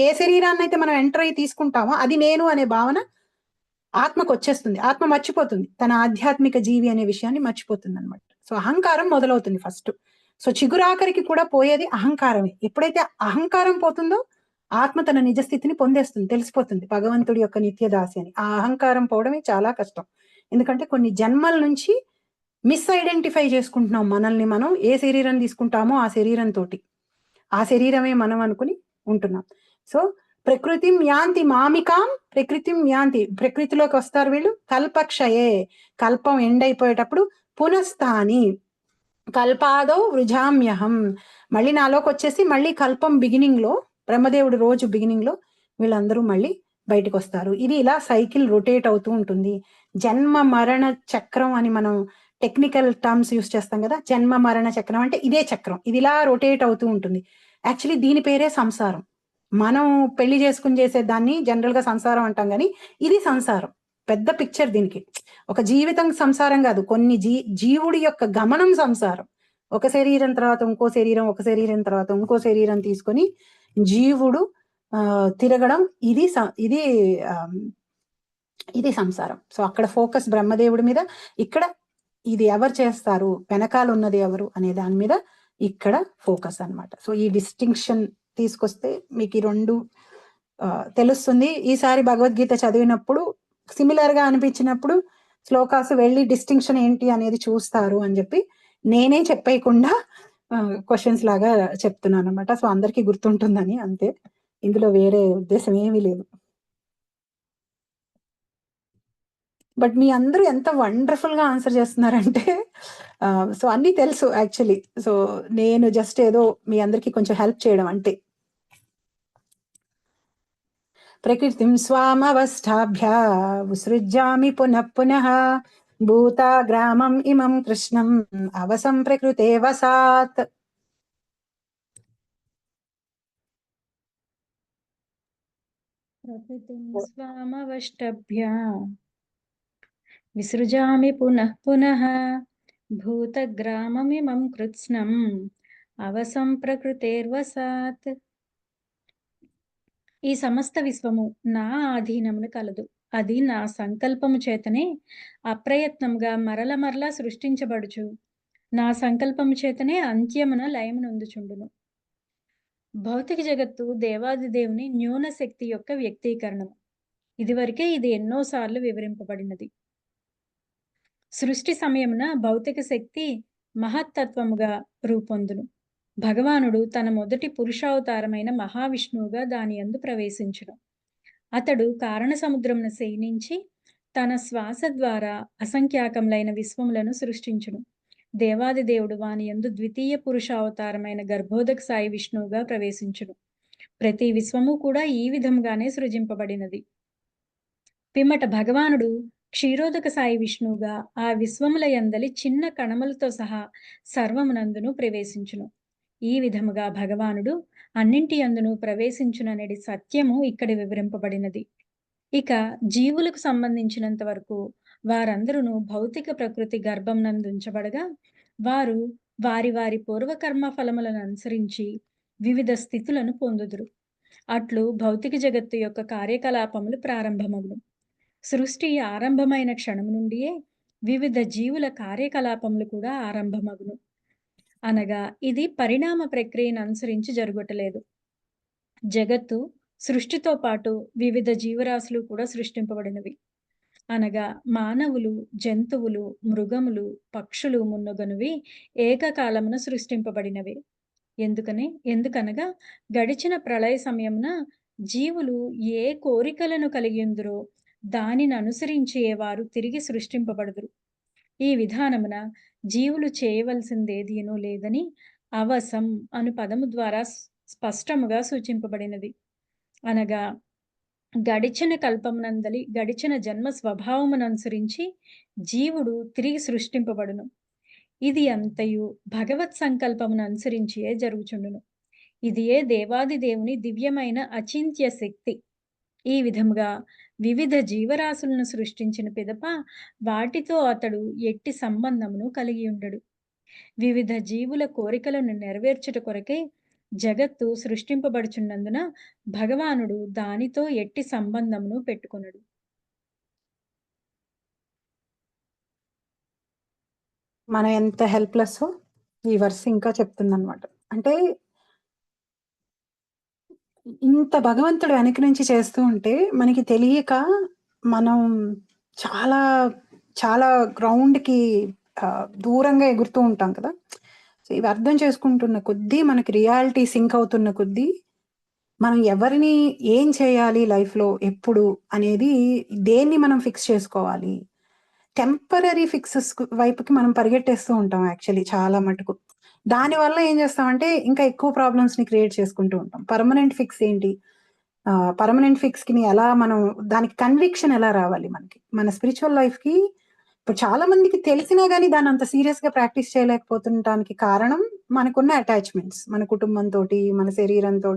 ఏ శరీరాన్ని అయితే మనం ఎంటర్ అయ్యి తీసుకుంటామో అది నేను అనే భావన ఆత్మకు వచ్చేస్తుంది, ఆత్మ మర్చిపోతుంది, తన ఆధ్యాత్మిక జీవి అనే విషయాన్ని మర్చిపోతుంది అనమాట. సో అహంకారం మొదలవుతుంది ఫస్ట్. సో చిగురాఖరికి కూడా పోయేది అహంకారమే. ఎప్పుడైతే అహంకారం పోతుందో ఆత్మ తన నిజస్థితిని పొందేస్తుంది, తెలిసిపోతుంది భగవంతుడి యొక్క నిత్యదాసి అని. ఆ అహంకారం పోవడమే చాలా కష్టం, ఎందుకంటే కొన్ని జన్మల నుంచి మిస్ఐడెంటిఫై చేసుకుంటున్నాం మనల్ని. మనం ఏ శరీరం తీసుకుంటామో ఆ శరీరంతో, ఆ శరీరమే మనం అనుకుని ఉంటున్నాం. సో ప్రకృతిం యాంతి మామికాం, ప్రకృతిం యాంతి, ప్రకృతిలోకి వస్తారు వీళ్ళు. కల్పక్షయే, కల్పం ఎండ్ అయిపోయేటప్పుడు పునస్తాని కల్పాదౌ వృజామ్యహం, మళ్ళీ నాలోకి వచ్చేసి మళ్ళీ కల్పం బిగినింగ్ లో, బ్రహ్మదేవుడు రోజు బిగినింగ్ లో వీళ్ళందరూ మళ్ళీ బయటకు వస్తారు. ఇది ఇలా సైకిల్ రొటేట్ అవుతూ ఉంటుంది. జన్మ మరణ చక్రం అని మనం టెక్నికల్ టర్మ్స్ యూస్ చేస్తాం కదా, జన్మ మరణ చక్రం అంటే ఇదే చక్రం, ఇది ఇలా రొటేట్ అవుతూ ఉంటుంది. యాక్చువల్లీ దీని పేరే సంసారం. మనం పెళ్లి చేసుకుని చేసే దాన్ని జనరల్ గా సంసారం అంటాం, కానీ ఇది సంసారం, పెద్ద పిక్చర్ దీనికి. ఒక జీవితం సంసారం కాదు, కొన్ని జీవుడి యొక్క గమనం సంసారం. ఒక శరీరం తర్వాత ఇంకో శరీరం, ఒక శరీరం తర్వాత ఇంకో శరీరం తీసుకొని జీవుడు తిరగడం, ఇది సంసారం. సో అక్కడ ఫోకస్ బ్రహ్మదేవుడి మీద, ఇక్కడ ఇది ఎవరు చేస్తారు, వెనకాల ఉన్నది ఎవరు అనే దాని మీద ఇక్కడ ఫోకస్ అన్నమాట. సో ఈ డిస్టింక్షన్ తీసుకొస్తే మీకు ఈ రెండు తెలుస్తుంది. ఈసారి భగవద్గీత చదివినప్పుడు సిమిలర్ గా అనిపించినప్పుడు శ్లోకాసు వెళ్ళి డిస్టింక్షన్ ఏంటి అనేది చూస్తారు అని చెప్పి నేనే చెప్పేయకుండా క్వశ్చన్స్ లాగా చెప్తున్నాను అనమాట. సో అందరికీ గుర్తుంటుందని అంతే, ఇందులో వేరే ఉద్దేశం ఏమీ లేదు. బట్ మీ అందరూ ఎంత వండర్ఫుల్ గా ఆన్సర్ చేస్తున్నారంటే, సో అన్ని తెలుసు యాక్చువల్లీ. సో నేను జస్ట్ ఏదో మీ అందరికి కొంచెం హెల్ప్ చేయడం అంటే. ప్రకృతిం స్వామవస్థాభ్య విసృజ్యామి పునః పునః భూతా గ్రామం ఇమం కృష్ణం అవసం ప్రకృతే వసాత్. ప్రకృతిం స్వామవష్టభ్య విసృజామి పునః పునః భూతగ్రామమిమం కృత్స్నం అవసం ప్రకృతేర్వసాత్. ఈ సమస్త విశ్వము నా ఆధీనమును కలదు. అది నా సంకల్పము చేతనే అప్రయత్నంగా మరల మరలా సృష్టించబడుచు నా సంకల్పము చేతనే అంత్యమున లయమునందుచుండును. భౌతిక జగత్తు దేవాది దేవుని న్యూన శక్తి యొక్క వ్యక్తీకరణము. ఇదివరకే ఇది ఎన్నోసార్లు వివరింపబడినది. సృష్టి సమయమున భౌతిక శక్తి మహత్తత్వముగా రూపొందును. భగవానుడు తన మొదటి పురుషావతారమైన మహావిష్ణువుగా దాని యందు ప్రవేశించును. అతడు కారణ సముద్రమును శయనించి తన శ్వాస ద్వారా అసంఖ్యాకములైన విశ్వములను సృష్టించును. దేవాది దేవుడు వాని యందు ద్వితీయ పురుషావతారమైన గర్భోదక సాయి విష్ణువుగా ప్రవేశించును. ప్రతి విశ్వము కూడా ఈ విధంగానే సృజింపబడినది. పిమ్మట భగవానుడు క్షీరోదక సాయి విష్ణువుగా ఆ విశ్వముల యందలి చిన్న కణములతో సహా సర్వమునందును ప్రవేశించును. ఈ విధముగా భగవానుడు అన్నింటి యందును ప్రవేశించుననేది సత్యము ఇక్కడ వివరింపబడినది. ఇక జీవులకు సంబంధించినంత వరకు వారందరూ భౌతిక ప్రకృతి గర్భం నందుంచబడగా వారు వారి వారి పూర్వకర్మ ఫలములను అనుసరించి వివిధ స్థితులను పొందుదురు. అట్లు భౌతిక జగత్తు యొక్క కార్యకలాపములు ప్రారంభమగును. సృష్టి ఆరంభమైన క్షణం నుండియే వివిధ జీవుల కార్యకలాపములు కూడా ఆరంభమగును. అనగా ఇది పరిణామ ప్రక్రియను అనుసరించి జరుగుటలేదు. జగత్తు సృష్టితో పాటు వివిధ జీవరాశులు కూడా సృష్టింపబడినవి. అనగా మానవులు, జంతువులు, మృగములు, పక్షులు మున్నగునవి ఏకకాలమున సృష్టింపబడినవి. ఎందుకనగా గడిచిన ప్రళయ సమయమున జీవులు ఏ కోరికలను కలిగి ఉందరో దానిని అనుసరించి వారు తిరిగి సృష్టింపబడుదురు. ఈ విధానమున జీవులు చేయవలసిందేదీనూ లేదని అవసం అను పదము ద్వారా స్పష్టముగా సూచింపబడినది. అనగా గడిచిన కల్పమునందలి గడిచిన జన్మ స్వభావముననుసరించి జీవుడు తిరిగి సృష్టింపబడును. ఇది అంతయు భగవత్ సంకల్పమును అనుసరించియే జరుగుచుండును. ఇదియే దేవాది దేవుని దివ్యమైన అచింత్య శక్తి. ఈ విధముగా వివిధ జీవరాశులను సృష్టించిన పిదప వాటితో అతడు ఎట్టి సంబంధమును కలిగి ఉండడు. వివిధ జీవుల కోరికలను నెరవేర్చుట కొరకే జగత్తు సృష్టింపబడుచున్నందున భగవానుడు దానితో ఎట్టి సంబంధమును పెట్టుకొనడు. మనం ఎంత హెల్ప్లెస్ ఈ వర్స్ ఇంకా చెప్తుందన్నమాట. అంటే ఇంత భగవంతుడు వెనక నుంచి చేస్తూ ఉంటే మనకి తెలియక మనం చాలా చాలా గ్రౌండ్కి దూరంగా ఎగురుతూ ఉంటాం కదా. సో ఇవి అర్థం చేసుకుంటున్న కొద్దీ మనకి రియాలిటీ సింక్ అవుతున్న కొద్దీ మనం ఎవరిని ఏం చేయాలి లైఫ్లో ఎప్పుడు అనేది దేన్ని మనం ఫిక్స్ చేసుకోవాలి. టెంపరీ ఫిక్సెస్ వైపుకి మనం పరిగెట్టేస్తూ ఉంటాం యాక్చువల్లీ చాలా మటుకు. దానివల్ల ఏం చేస్తామంటే ఇంకా ఎక్కువ ప్రాబ్లమ్స్ ని క్రియేట్ చేసుకుంటూ ఉంటాం. పర్మనెంట్ ఫిక్స్ ఏంటి, పర్మనెంట్ ఫిక్స్ కి ఎలా మనం దానికి కన్విక్షన్ ఎలా రావాలి మనకి మన స్పిరిచువల్ లైఫ్ కి. ఇప్పుడు చాలా మందికి తెలిసినా కానీ దాన్ని అంత సీరియస్ గా ప్రాక్టీస్ చేయలేకపోతుండటానికి కారణం మనకున్న అటాచ్మెంట్స్, మన కుటుంబంతో, మన శరీరంతో,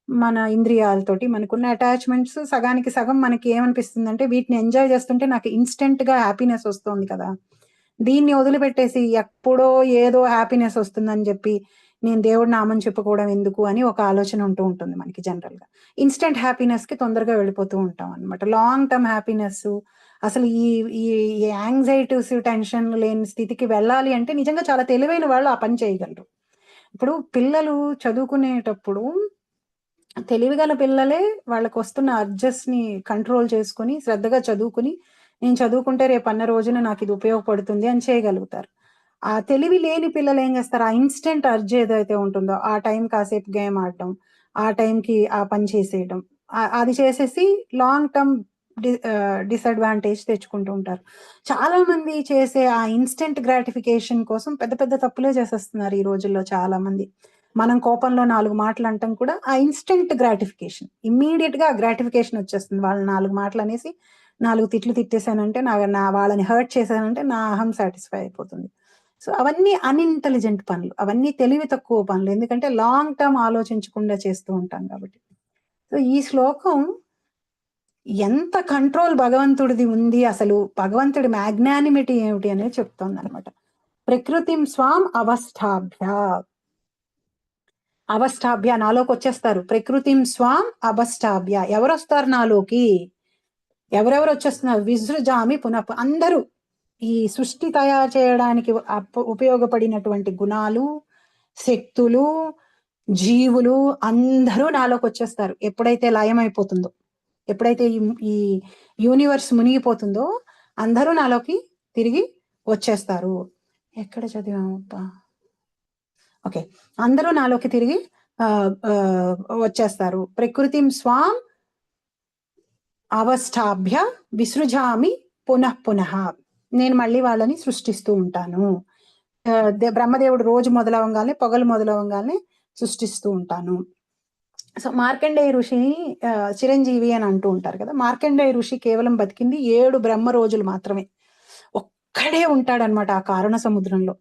మన ఇంద్రియాలతోటి మనకున్న అటాచ్మెంట్స్. సగానికి సగం మనకి ఏమనిపిస్తుంది అంటే వీటిని ఎంజాయ్ చేస్తుంటే నాకు ఇన్స్టెంట్ గా హ్యాపీనెస్ వస్తుంది కదా, దీన్ని వదిలిపెట్టేసి ఎప్పుడో ఏదో హ్యాపీనెస్ వస్తుందని చెప్పి నేను దేవుడి నామం చెప్పుకోవడం ఎందుకు అని ఒక ఆలోచన ఉంటూ ఉంటుంది మనకి. జనరల్ గా ఇన్స్టెంట్ హ్యాపీనెస్ కి తొందరగా వెళ్ళిపోతూ ఉంటాం అనమాట. లాంగ్ టర్మ్ హ్యాపీనెస్, అసలు ఈ ఈ యాంగ్జైటీస్, టెన్షన్ లేని స్థితికి వెళ్ళాలి అంటే నిజంగా చాలా తెలివైన వాళ్ళు ఆ పని చేయగలరు. ఇప్పుడు పిల్లలు చదువుకునేటప్పుడు తెలివిగల పిల్లలే వాళ్ళకు వస్తున్న అర్జెస్ ని కంట్రోల్ చేసుకుని శ్రద్ధగా చదువుకుని నేను చదువుకుంటే రేపు అన్న రోజున నాకు ఇది ఉపయోగపడుతుంది అని చేయగలుగుతారు. ఆ తెలివి లేని పిల్లలు ఏం చేస్తారు, ఆ ఇన్స్టెంట్ అర్జ్ ఏదైతే ఉంటుందో ఆ టైం కాసేపు గేమ్ ఆడటం, ఆ టైంకి ఆ పని చేసేయడం, అది చేసేసి లాంగ్ టర్మ్ డిసడ్వాంటేజ్ తెచ్చుకుంటూ ఉంటారు. చాలా మంది చేసే ఆ ఇన్స్టెంట్ గ్రాటిఫికేషన్ కోసం పెద్ద పెద్ద తప్పులే చేసేస్తున్నారు ఈ రోజుల్లో చాలా మంది. మనం కోపంలో 4 మాటలు అంటాం కూడా ఆ ఇన్స్టెంట్ గ్రాటిఫికేషన్, ఇమ్మీడియట్ గా గ్రాటిఫికేషన్ వచ్చేస్తుంది. వాళ్ళు 4 మాటలు అనేసి 4 తిట్లు తిట్టేశానంటే నా వాళ్ళని హర్ట్ చేశానంటే నా అహం సాటిస్ఫై అయిపోతుంది. సో అవన్నీ అన్ఇంటెలిజెంట్ పనులు, అవన్నీ తెలివి తక్కువ పనులు. ఎందుకంటే లాంగ్ టర్మ్ ఆలోచించకుండా చేస్తూ ఉంటాం కాబట్టి. సో ఈ శ్లోకం ఎంత కంట్రోల్ భగవంతుడిది ఉంది, అసలు భగవంతుడి మ్యాగ్నానిమిటీ ఏమిటి అనేది చెప్తోంది అనమాట. ప్రకృతిం స్వాం అవస్థాభ్య నాలోకి వచ్చేస్తారు. ప్రకృతిం స్వాం అవస్థాభ్య, ఎవరు వస్తారు నాలోకి, ఎవరెవరు వచ్చేస్తున్నారు? విసృజామి పునః, అందరూ ఈ సృష్టి తయారు చేయడానికి ఉపయోగపడినటువంటి గుణాలు, శక్తులు, జీవులు అందరూ నాలోకి వచ్చేస్తారు. ఎప్పుడైతే లయం అయిపోతుందో, ఎప్పుడైతే ఈ యూనివర్స్ మునిగిపోతుందో అందరూ నాలోకి తిరిగి వచ్చేస్తారు. ఎక్కడ చదివామబ్బా? ఓకే, అందరూ నాలోకి తిరిగి వచ్చేస్తారు. ప్రకృతిం స్వాం అవస్థాభ్య విసృజామి పునః, నేను మళ్ళీ వాళ్ళని సృష్టిస్తూ ఉంటాను. బ్రహ్మదేవుడు రోజు మొదలవంగానే, పొగలు మొదలవంగానే సృష్టిస్తూ ఉంటాను. సో మార్కండేయ ఋషి చిరంజీవి అని అంటూ ఉంటారు కదా. మార్కండేయ ఋషి కేవలం బతికింది 7 బ్రహ్మ రోజులు మాత్రమే. ఒక్కడే ఉంటాడనమాట ఆ కారణ సముద్రంలో.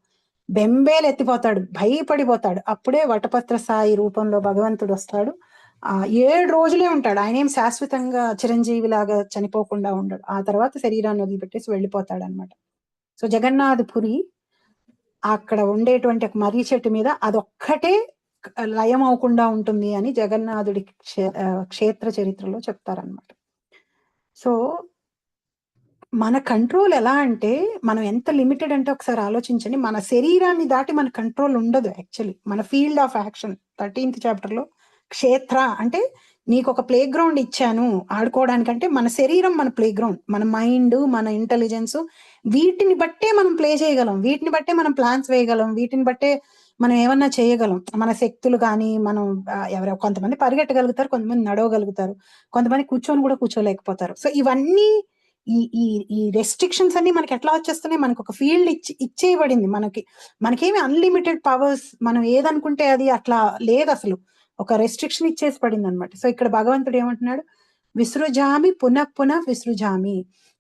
బెంబేలు ఎత్తిపోతాడు, భయపడిపోతాడు. అప్పుడే వటపత్ర సాయి రూపంలో భగవంతుడు వస్తాడు. 7 రోజులే ఉంటాడు. ఆయన ఏం శాశ్వతంగా చిరంజీవి లాగా చనిపోకుండా ఉండడు. ఆ తర్వాత శరీరాన్ని వదిలిపెట్టేసి వెళ్ళిపోతాడు అనమాట. సో జగన్నాథపురి అక్కడ ఉండేటువంటి ఒక మర్రి చెట్టు మీద అదొక్కటే లయం అవ్వకుండా ఉంటుంది అని జగన్నాథుడి క్షేత్ర చరిత్రలో చెప్తారనమాట. సో మన కంట్రోల్ ఎలా అంటే, మనం ఎంత లిమిటెడ్ అంటే ఒకసారి ఆలోచించండి. మన శరీరాన్ని దాటి మన కంట్రోల్ ఉండదు. యాక్చువల్లీ మన field of action 13th chapter లో క్షేత్ర అంటే, నీకు ఒక ప్లే గ్రౌండ్ ఇచ్చాను ఆడుకోవడానికంటే, మన శరీరం మన ప్లే గ్రౌండ్, మన మైండ్, మన ఇంటెలిజెన్స్, వీటిని బట్టే మనం ప్లే చేయగలం, వీటిని బట్టే మనం ప్లాన్స్ వేయగలం, వీటిని బట్టే మనం ఏమన్నా చేయగలం. మన శక్తులు కానీ, మనం కొంతమంది పరిగెట్టగలుగుతారు, కొంతమంది నడవగలుగుతారు, కొంతమంది కూర్చొని కూడా కూర్చోలేకపోతారు. సో ఇవన్నీ ఈ రెస్ట్రిక్షన్స్ అన్ని మనకి ఎట్లా వచ్చేస్తున్నాయి? మనకు ఒక ఫీల్డ్ ఇచ్చేయబడింది. మనకేమి అన్లిమిటెడ్ పవర్స్, మనం ఏదనుకుంటే అది అట్లా లేదు, అసలు ఒక రెస్ట్రిక్షన్ ఇచ్చేసి పడింది అనమాట. సో ఇక్కడ భగవంతుడు ఏమంటున్నాడు? విసృజామి పునః విసృజామి,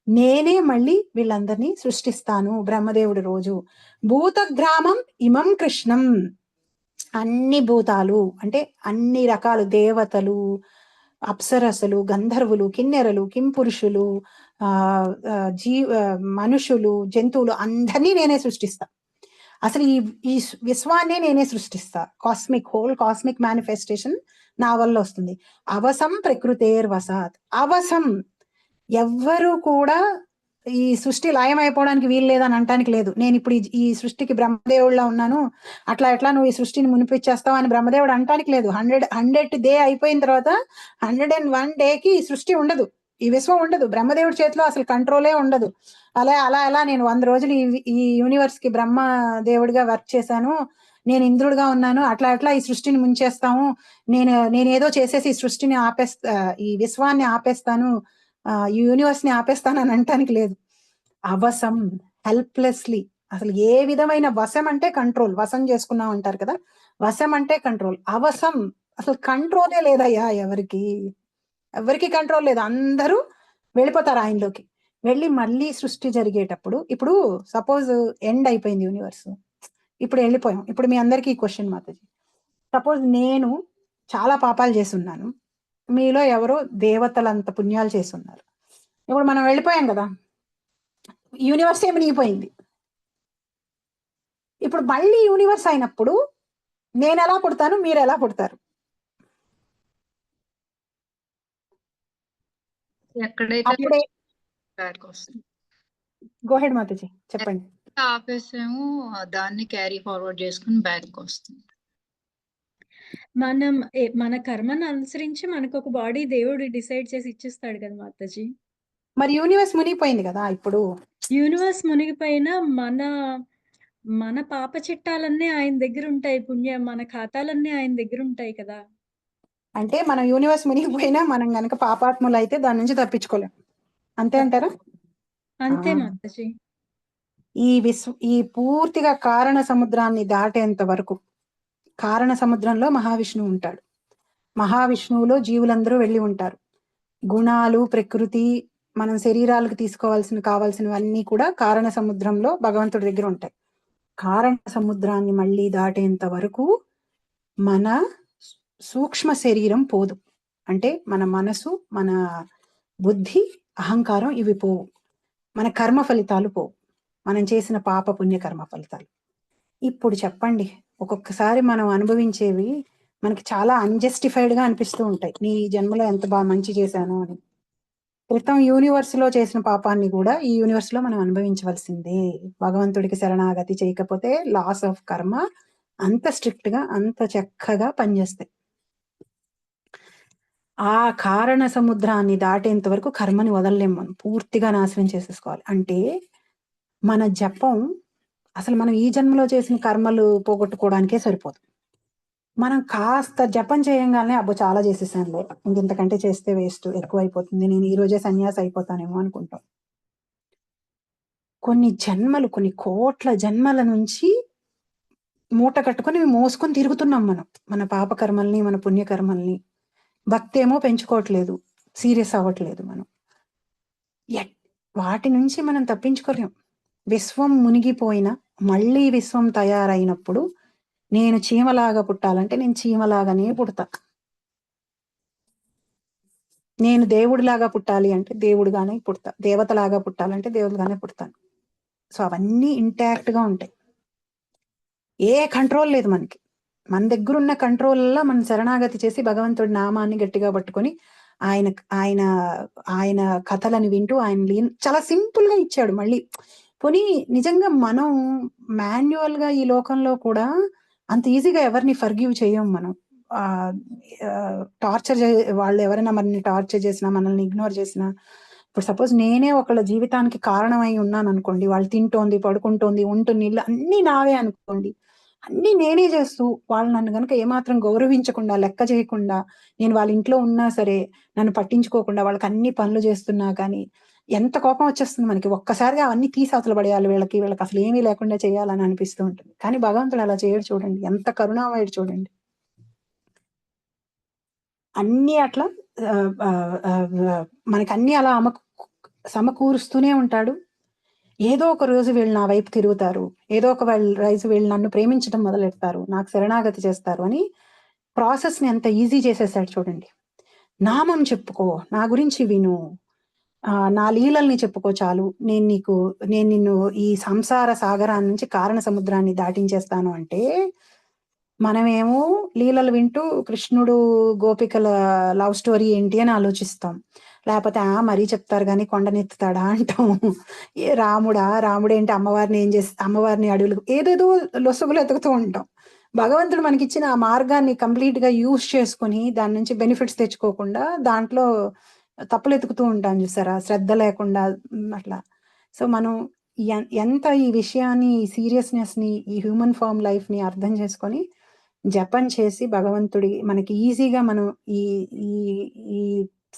నేనే మళ్ళీ వీళ్ళందరినీ సృష్టిస్తాను. బ్రహ్మదేవుడి రోజు భూతగ్రామం ఇమం కృష్ణం, అన్ని భూతాలు అంటే అన్ని రకాలు దేవతలు, అప్సరసలు, గంధర్వులు, కిన్నెరలు, కింపురుషులు, మనుషులు, జంతువులు అందరినీ నేనే సృష్టిస్తా. అసలు ఈ విశ్వాన్నే నేనే సృష్టిస్తా. హోల్ కాస్మిక్ మేనిఫెస్టేషన్ నా వల్ల వస్తుంది. అవసం ప్రకృతేర్వసాత్, అవసం ఎవ్వరూ కూడా ఈ సృష్టి లయం అయిపోవడానికి వీలు లేదని అనటానికి లేదు. నేను ఇప్పుడు ఈ సృష్టికి బ్రహ్మదేవుడిలా ఉన్నాను, అట్లా ఎట్లా నువ్వు ఈ సృష్టిని మునిపించేస్తావు అని బ్రహ్మదేవుడు అంటానికి లేదు. 100th డే అయిపోయిన తర్వాత 101 డేకి ఈ సృష్టి ఉండదు, ఈ విశ్వం ఉండదు. బ్రహ్మదేవుడి చేతిలో అసలు కంట్రోలే ఉండదు. అలా నేను 100 రోజులు ఈ యూనివర్స్ కి బ్రహ్మ దేవుడిగా వర్క్ చేశాను, నేను ఇంద్రుడిగా ఉన్నాను, అట్లా ఈ సృష్టిని ముంచేస్తాము, నేనేదో చేసేసి ఈ సృష్టిని ఈ విశ్వాన్ని ఆపేస్తాను, ఈ యూనివర్స్ ని ఆపేస్తాను అని అంటానికి లేదు. అవసం, హెల్ప్లెస్లీ, అసలు ఏ విధమైన వశం అంటే కంట్రోల్, వశం చేసుకున్నాం అంటారు కదా, వశం అంటే కంట్రోల్. అవసం అసలు కంట్రోలే లేదయ్యా, ఎవరికి కంట్రోల్ లేదు. అందరూ వెళ్ళిపోతారు ఆయనలోకి. వెళ్ళి మళ్ళీ సృష్టి జరిగేటప్పుడు, ఇప్పుడు సపోజ్ ఎండ్ అయిపోయింది యూనివర్స్, ఇప్పుడు వెళ్ళిపోయాం. ఇప్పుడు మీ అందరికీ ఈ క్వశ్చన్ మాతాజీ, సపోజ్ నేను చాలా పాపాలు చేస్తున్నాను, మీలో ఎవరో దేవతలంత పుణ్యాలు చేస్తున్నారు. ఇప్పుడు మనం వెళ్ళిపోయాం కదా, యూనివర్స్ మునిగిపోయింది. ఇప్పుడు మళ్ళీ యూనివర్స్ అయినప్పుడు నేను ఎలా పుడతాను, మీరు ఎలా పుడతారు? అప్పుడే గో హెడ్ మాతాజీ, చెప్పండి. ఆపేసాము, దాన్ని క్యారీ ఫార్వర్డ్ చేసుకుని బ్యాక్ వస్తుంది. మన కర్మను అనుసరించి మనకు ఒక బాడీ దేవుడు డిసైడ్ చేసి ఇచ్చేస్తాడు కదా మాతాజీ. మరి యూనివర్స్ మునిగిపోయింది కదా, ఇప్పుడు యూనివర్స్ మునిగిపోయినా మన పాప చిట్టాలన్నీ ఆయన దగ్గర ఉంటాయి, మన ఖాతాలన్నీ ఆయన దగ్గర ఉంటాయి కదా. అంటే మనం యూనివర్స్ మునిగిపోయినా మనం గనక పాపాత్ములు అయితే దాని నుంచి తప్పించుకోలేం, అంతే అంటారా? అంతే మాతాజీ. ఈ పూర్తిగా కారణ సముద్రాన్ని దాటేంత వరకు, కారణ సముద్రంలో మహావిష్ణువు ఉంటాడు. మహావిష్ణువులో జీవులందరూ వెళ్ళి ఉంటారు. గుణాలు, ప్రకృతి, మనం శరీరాలకు కావాల్సినవన్నీ కూడా కారణ సముద్రంలో భగవంతుడి దగ్గర ఉంటాయి. కారణ సముద్రాన్ని మళ్ళీ దాటేంత వరకు మన సూక్ష్మ శరీరం పోదు. అంటే మన మనసు, మన బుద్ధి, అహంకారం ఇవి పోవు. మన కర్మ ఫలితాలు పోవు. మనం చేసిన పాప పుణ్య కర్మ ఫలితాలు. ఇప్పుడు చెప్పండి, ఒక్కొక్కసారి మనం అనుభవించేవి మనకి చాలా అన్జస్టిఫైడ్ గా అనిపిస్తూ ఉంటాయి. నీ జన్మలో ఎంత బాగా మంచి చేశాను అని. క్రితం యూనివర్స్ లో చేసిన పాపాన్ని కూడా ఈ యూనివర్స్ లో మనం అనుభవించవలసిందే. భగవంతుడికి శరణాగతి చేయకపోతే లాస్ ఆఫ్ కర్మ అంత స్ట్రిక్ట్ గా, అంత చక్కగా పనిచేస్తాయి. ఆ కారణ సముద్రాన్ని దాటేంత వరకు కర్మని వదలలేము. మనం పూర్తిగా నాశనం చేసేసుకోవాలి. అంటే మన జపం అసలు మనం ఈ జన్మలో చేసిన కర్మలు పోగొట్టుకోవడానికే సరిపోదు. మనం కాస్త జపం చేయంగానే అబ్బో చాలా చేసేసానులే, ఇంతకంటే చేస్తే వేస్ట్, ఎక్కువ అయిపోతుంది, నేను ఈ రోజే సన్యాసి అయిపోతానేమో అనుకుంటాం. కొన్ని జన్మలు, కొన్ని కోట్ల జన్మల నుంచి మూట కట్టుకొని మోసుకొని తిరుగుతున్నాం మనం, మన పాప కర్మల్ని, మన పుణ్యకర్మల్ని. భక్తి ఏమో పెంచుకోవట్లేదు, సీరియస్ అవ్వట్లేదు మనం. వాటి నుంచి మనం తప్పించుకోలేం. విశ్వం మునిగిపోయిన మళ్ళీ విశ్వం తయారైనప్పుడు నేను చీమలాగా పుట్టాలంటే నేను చీమలాగానే పుడతా. నేను దేవుడిలాగా పుట్టాలి అంటే దేవుడిగానే పుడతా. దేవతలాగా పుట్టాలంటే దేవుడిగానే పుడతాను. సో అవన్నీ ఇంటాక్ట్ గా ఉంటాయి. ఏ కంట్రోల్ లేదు మనకి. మన దగ్గర ఉన్న కంట్రోల్లో మనం శరణాగతి చేసి భగవంతుడి నామాన్ని గట్టిగా పట్టుకొని ఆయన ఆయన ఆయన కథలను వింటూ ఆయన చాలా సింపుల్ గా ఇచ్చాడు. మళ్ళీ పోనీ నిజంగా మనం మాన్యువల్ గా ఈ లోకంలో కూడా అంత ఈజీగా ఎవరిని ఫర్గివ్ చేయం మనం. టార్చర్ వాళ్ళు ఎవరైనా మనల్ని టార్చర్ చేసినా, మనల్ని ఇగ్నోర్ చేసినా, ఇప్పుడు సపోజ్ నేనే ఒకళ్ళ జీవితానికి కారణమై ఉన్నాను అనుకోండి, వాళ్ళు తింటోంది, పడుకుంటోంది, ఉంటుంది, ఇల్లు అన్ని నావే అనుకోండి, అన్ని నేనే చేస్తూ వాళ్ళు నన్ను కనుక ఏమాత్రం గౌరవించకుండా, లెక్క చేయకుండా, నేను వాళ్ళ ఇంట్లో ఉన్నా సరే నన్ను పట్టించుకోకుండా వాళ్ళకి అన్ని పనులు చేస్తున్నా కానీ ఎంత కోపం వచ్చేస్తుంది మనకి. ఒక్కసారిగా అవన్నీ తీసి అవతల పడేయాలి, వీళ్ళకి అసలు ఏమీ లేకుండా చేయాలని అనిపిస్తూ ఉంటుంది. కానీ భగవంతుడు అలా చేయడు. చూడండి ఎంత కరుణామయుడు చూడండి. అన్ని అట్లా మనకి అన్ని అలా సమకూరుస్తూనే ఉంటాడు. ఏదో ఒక రోజు వీళ్ళు నా వైపు తిరుగుతారు, ఏదో ఒక రోజు వీళ్ళు నన్ను ప్రేమించడం మొదలెడతారు, నాకు శరణాగతి చేస్తారు అని ప్రాసెస్ ని ఎంత ఈజీ చేసేసాడు చూడండి. నామం చెప్పుకో, నా గురించి విను, నా లీలల్ని చెప్పుకో చాలు, నేను నిన్ను ఈ సంసార సాగరాన్ని నుంచి కారణ సముద్రాన్ని దాటించేస్తాను అంటే, మనమేమో లీలలు వింటూ కృష్ణుడు గోపికల లవ్ స్టోరీ ఏంటి అని ఆలోచిస్తాం. లేకపోతే మరీ చెప్తారు కానీ కొండనెత్తుతాడా అంటాం. రాముడేంటి అమ్మవారిని అడవులు ఏదేదో లొసుగులు ఎతుకుతూ ఉంటాం. భగవంతుడు మనకిచ్చిన ఆ మార్గాన్ని కంప్లీట్ గా యూజ్ చేసుకుని దాని నుంచి బెనిఫిట్స్ తెచ్చుకోకుండా దాంట్లో తప్పులు ఎతుకుతూ ఉంటాం చూసారా, శ్రద్ధ లేకుండా అట్లా. సో మనం ఎంత ఈ విషయాన్ని, ఈ సీరియస్నెస్ ని, ఈ హ్యూమన్ ఫార్మ్ లైఫ్ ని అర్థం చేసుకొని జపం చేసి భగవంతుడి మనకి ఈజీగా మనం ఈ ఈ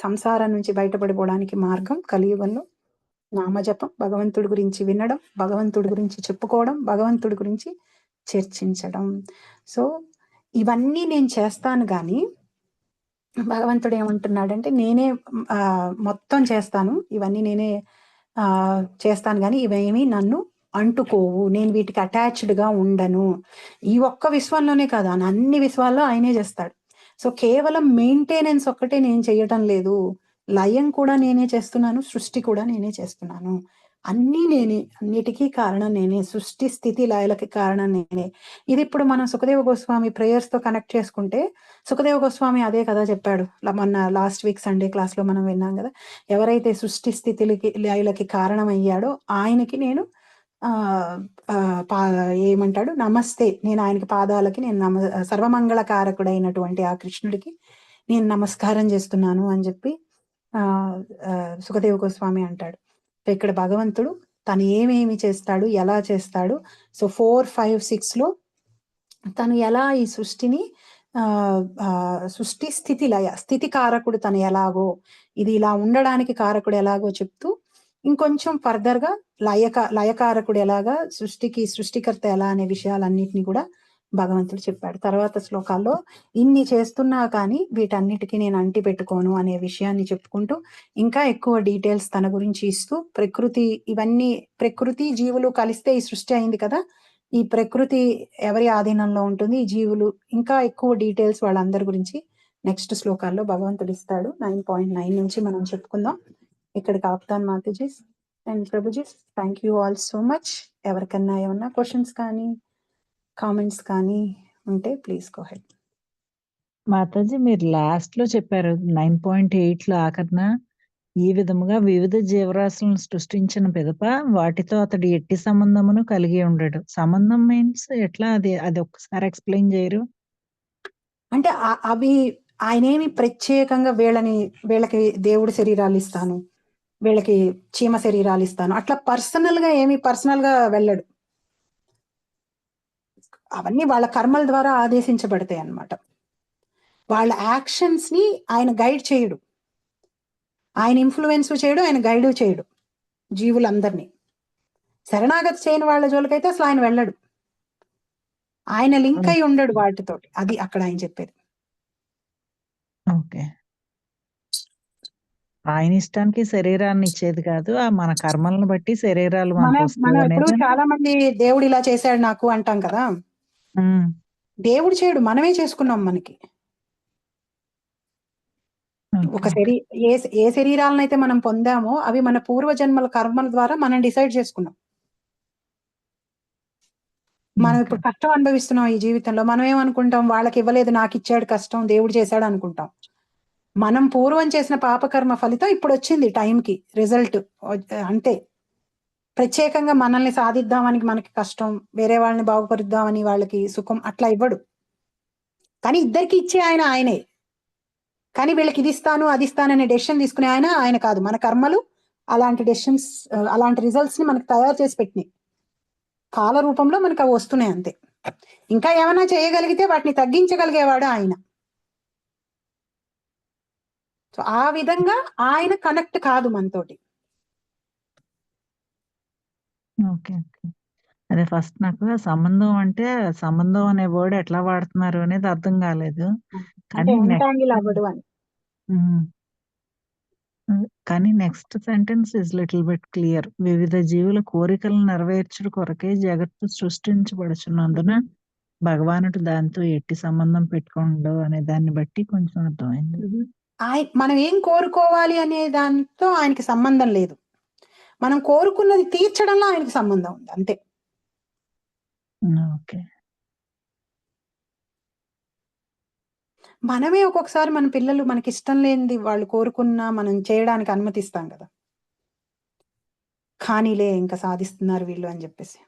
సంసారం నుంచి బయటపడిపోవడానికి మార్గం కలియుగంలో నామజపం, భగవంతుడి గురించి వినడం, భగవంతుడి గురించి చెప్పుకోవడం, భగవంతుడి గురించి చర్చించడం. సో ఇవన్నీ నేను చేస్తాను కానీ భగవంతుడు ఏమంటున్నాడంటే నేనే మొత్తం చేస్తాను, ఇవన్నీ నేనే చేస్తాను కానీ ఇవేమీ నన్ను అంటుకోవు, నేను వీటికి అటాచ్డ్ గా ఉండను. ఈ ఒక్క విశ్వంలోనే కాదు, అన్ని విశ్వాల్లో ఆయనే చేస్తాడు. సో కేవలం మెయింటెనెన్స్ ఒక్కటే నేను చేయటం లేదు, లయం కూడా నేనే చేస్తున్నాను, సృష్టి కూడా నేనే చేస్తున్నాను. అన్నీ నేనే, అన్నిటికీ కారణం నేనే, సృష్టి స్థితి లయలకి కారణం నేనే. ఇది ఇప్పుడు మనం సుఖదేవ గోస్వామి ప్రేయర్స్ తో కనెక్ట్ చేసుకుంటే, సుఖదేవ గోస్వామి అదే కదా చెప్పాడు మొన్న లాస్ట్ వీక్ సండే క్లాస్ లో మనం విన్నాం కదా. ఎవరైతే సృష్టి స్థితిలకి లయలకి కారణం అయ్యాడో ఆయనకి నేను ఏమంటాడు, నమస్తే, నేను ఆయనకి పాదాలకి నేను సర్వమంగళకారకుడైనటువంటి ఆ కృష్ణుడికి నేను నమస్కారం చేస్తున్నాను అని చెప్పి సుఖదేవ గోస్వామి అంటాడు. ఇక్కడ భగవంతుడు తను ఏమేమి చేస్తాడు, ఎలా చేస్తాడు, సో 4, 5, 6 లో తను ఎలా ఈ సృష్టిని సృష్టి స్థితి లయ, స్థితి కారకుడు తను ఎలాగో, ఇది ఇలా ఉండడానికి కారకుడు ఎలాగో చెప్తూ ఇంకొంచెం ఫర్దర్ గా లయకారకుడు ఎలాగా, సృష్టికర్త ఎలా అనే విషయాలన్నిటిని కూడా భగవంతుడు చెప్పాడు. తర్వాత శ్లోకాల్లో ఇన్ని చేస్తున్నా కానీ వీటన్నిటికీ నేను అంటి పెట్టుకోను అనే విషయాన్ని చెప్పుకుంటూ ఇంకా ఎక్కువ డీటెయిల్స్ తన గురించి ఇస్తూ ఇవన్నీ ప్రకృతి జీవులు కలిస్తే ఈ సృష్టి అయింది కదా, ఈ ప్రకృతి ఎవరి ఆధీనంలో ఉంటుంది, ఈ జీవులు, ఇంకా ఎక్కువ డీటెయిల్స్ వాళ్ళందరి గురించి నెక్స్ట్ శ్లోకాల్లో భగవంతుడు ఇస్తాడు. 9.9 నుంచి మనం చెప్పుకుందాం. ఇక్కడికి ఆపుతాను Matajis and Prabhujis. Thank you all so much. ఎవరికన్నా ఏమన్నా క్వశ్చన్స్ కానీ కామెంట్స్ కానీ ఉంటే ప్లీజ్ గో హెడ్. మాతాజీ మీరు లాస్ట్ లో చెప్పారు 9.8 లో ఆఖరణ ఈ విధముగా వివిధ జీవరాశులను సృష్టించిన పిదప వాటితో అతడు ఎట్టి సంబంధమును కలిగి ఉండడు. సంబంధం మీన్స్ ఎట్లా? అది ఒక్కసారి ఎక్స్ప్లెయిన్ చేయరు? అంటే అవి ఆయనేమి ప్రత్యేకంగా వీళ్ళకి దేవుడి శరీరాలు ఇస్తాను, వీళ్ళకి చీమ శరీరాలు ఇస్తాను, అట్లా పర్సనల్ గా వెళ్ళడు. అవన్నీ వాళ్ళ కర్మల ద్వారా ఆదేశించబడతాయి అన్నమాట. వాళ్ళ యాక్షన్స్ ని ఆయన గైడ్ చేయడు, ఆయన ఇన్ఫ్లుయెన్స్ చేయడు, ఆయన గైడ్ చేయడు జీవులందరినీ. శరణాగతి చేయని వాళ్ళ జోలికైతే అసలు ఆయన వెళ్ళడు, ఆయన లింక్ అయి ఉండడు వాటితోటి. అది అక్కడ ఆయన చెప్పేది. ఓకే. ఆయన ఇష్టానికి శరీరాన్ని ఇచ్చేది కాదు, మన కర్మలను బట్టి శరీరాలు మనకు మనం వస్తాయి ఇప్పుడు అనేది. చాలా మంది దేవుడు ఇలా చేశాడు నాకు అంటాం కదా, దేవుడు చేయడు, మనమే చేసుకున్నాం. మనకి ఒక ఏ శరీరాలనైతే మనం పొందామో అవి మన పూర్వజన్మల కర్మల ద్వారా మనం డిసైడ్ చేసుకున్నాం. మనం ఇప్పుడు కష్టం అనుభవిస్తున్నాం ఈ జీవితంలో. మనం ఏమనుకుంటాం, వాళ్ళకి ఇవ్వలేదు నాకు ఇచ్చాడు కష్టం, దేవుడు చేశాడు అనుకుంటాం. మనం పూర్వం చేసిన పాపకర్మ ఫలితం ఇప్పుడు వచ్చింది టైంకి రిజల్ట్ అంతే. ప్రత్యేకంగా మనల్ని సాధిద్దామని మనకి కష్టం, వేరే వాళ్ళని బాగుపరుద్దామని వాళ్ళకి సుఖం అట్లా ఇవ్వడు. కానీ ఇద్దరికి ఇచ్చే ఆయనే. కానీ వీళ్ళకి ఇది ఇస్తాను అది ఇస్తాననే డెసిషన్ తీసుకునే ఆయన కాదు. మన కర్మలు అలాంటి డెసిషన్స్, అలాంటి రిజల్ట్స్ ని మనకు తయారు చేసి పెట్టినాయి. కాల రూపంలో మనకు అవి వస్తున్నాయి అంతే. ఇంకా ఏమైనా చేయగలిగితే వాటిని తగ్గించగలిగేవాడు ఆయన. సో ఆ విధంగా ఆయన కనెక్ట్ కాదు మనతోటి. ఓకే. అదే ఫస్ట్ నాకు సంబంధం అంటే సంబంధం అనే వర్డ్ ఎట్లా వాడుతున్నారు అనేది అర్థం కాలేదు. కానీ next sentence is little bit clear. వివిధ జీవుల కోరికలను నెరవేర్చుడు కొరకే జగత్తు సృష్టించబడుచున్నందున భగవానుడు దాంతో ఎట్టి సంబంధం పెట్టుకోండు అనే దాన్ని బట్టి కొంచెం అర్థమైంది. మనం ఏం కోరుకోవాలి అనే దాంతో ఆయనకి సంబంధం లేదు. మనం కోరుకున్నది తీర్చడంలో ఆయనకి సంబంధం ఉంది అంతే. ఓకే. మనమే ఒక్కొక్కసారి మన పిల్లలు మనకి ఇష్టం లేనిది వాళ్ళు కోరుకున్నా మనం చేయడానికి అనుమతిస్తాం కదా, కానీలే ఇంకా సాధిస్తున్నారు వీళ్ళు అని చెప్పేసి.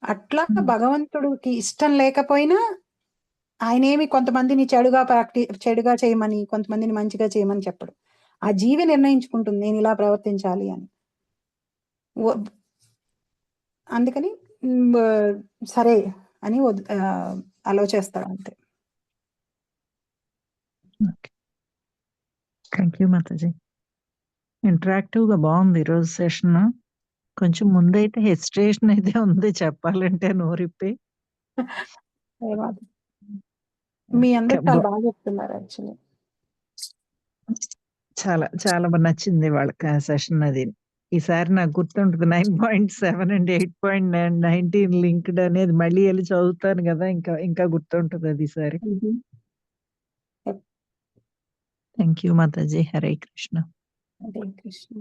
అట్లా భగవంతుడికి ఇష్టం లేకపోయినా ఆయనేమి కొంతమందిని చెడుగా చేయమని, కొంతమందిని మంచిగా చేయమని చెప్పడు. ఆ జీవి నిర్ణయించుకుంటుంది నేను ఇలా ప్రవర్తించాలి అని. అందుకని సరే అని అలో చేస్తాడు అంతే. Thank you Mataji. ఇంటరాక్టివ్ గా బాగుంది ఈరోజు సెషన్. కొంచెం ముందైతే హెసిటేషన్ అయితే ఉంది చెప్పాలంటే నోరిప్పి. మీ అందరూ చాలా బాగా చెప్తున్నారు యాక్చువల్లీ. చాలా చాలా బాగా నచ్చింది వాళ్ళకి ఆ సెషన్. అది ఈసారి నాకు గుర్తుంటుంది 9.7 అండ్ 8.19 లింక్డ్ అనేది మళ్ళీ వెళ్ళి చదువుతాను కదా, ఇంకా గుర్తుంటుంది అది ఈసారి. Thank you Mataji. Hare Krishna. Hare Krishna.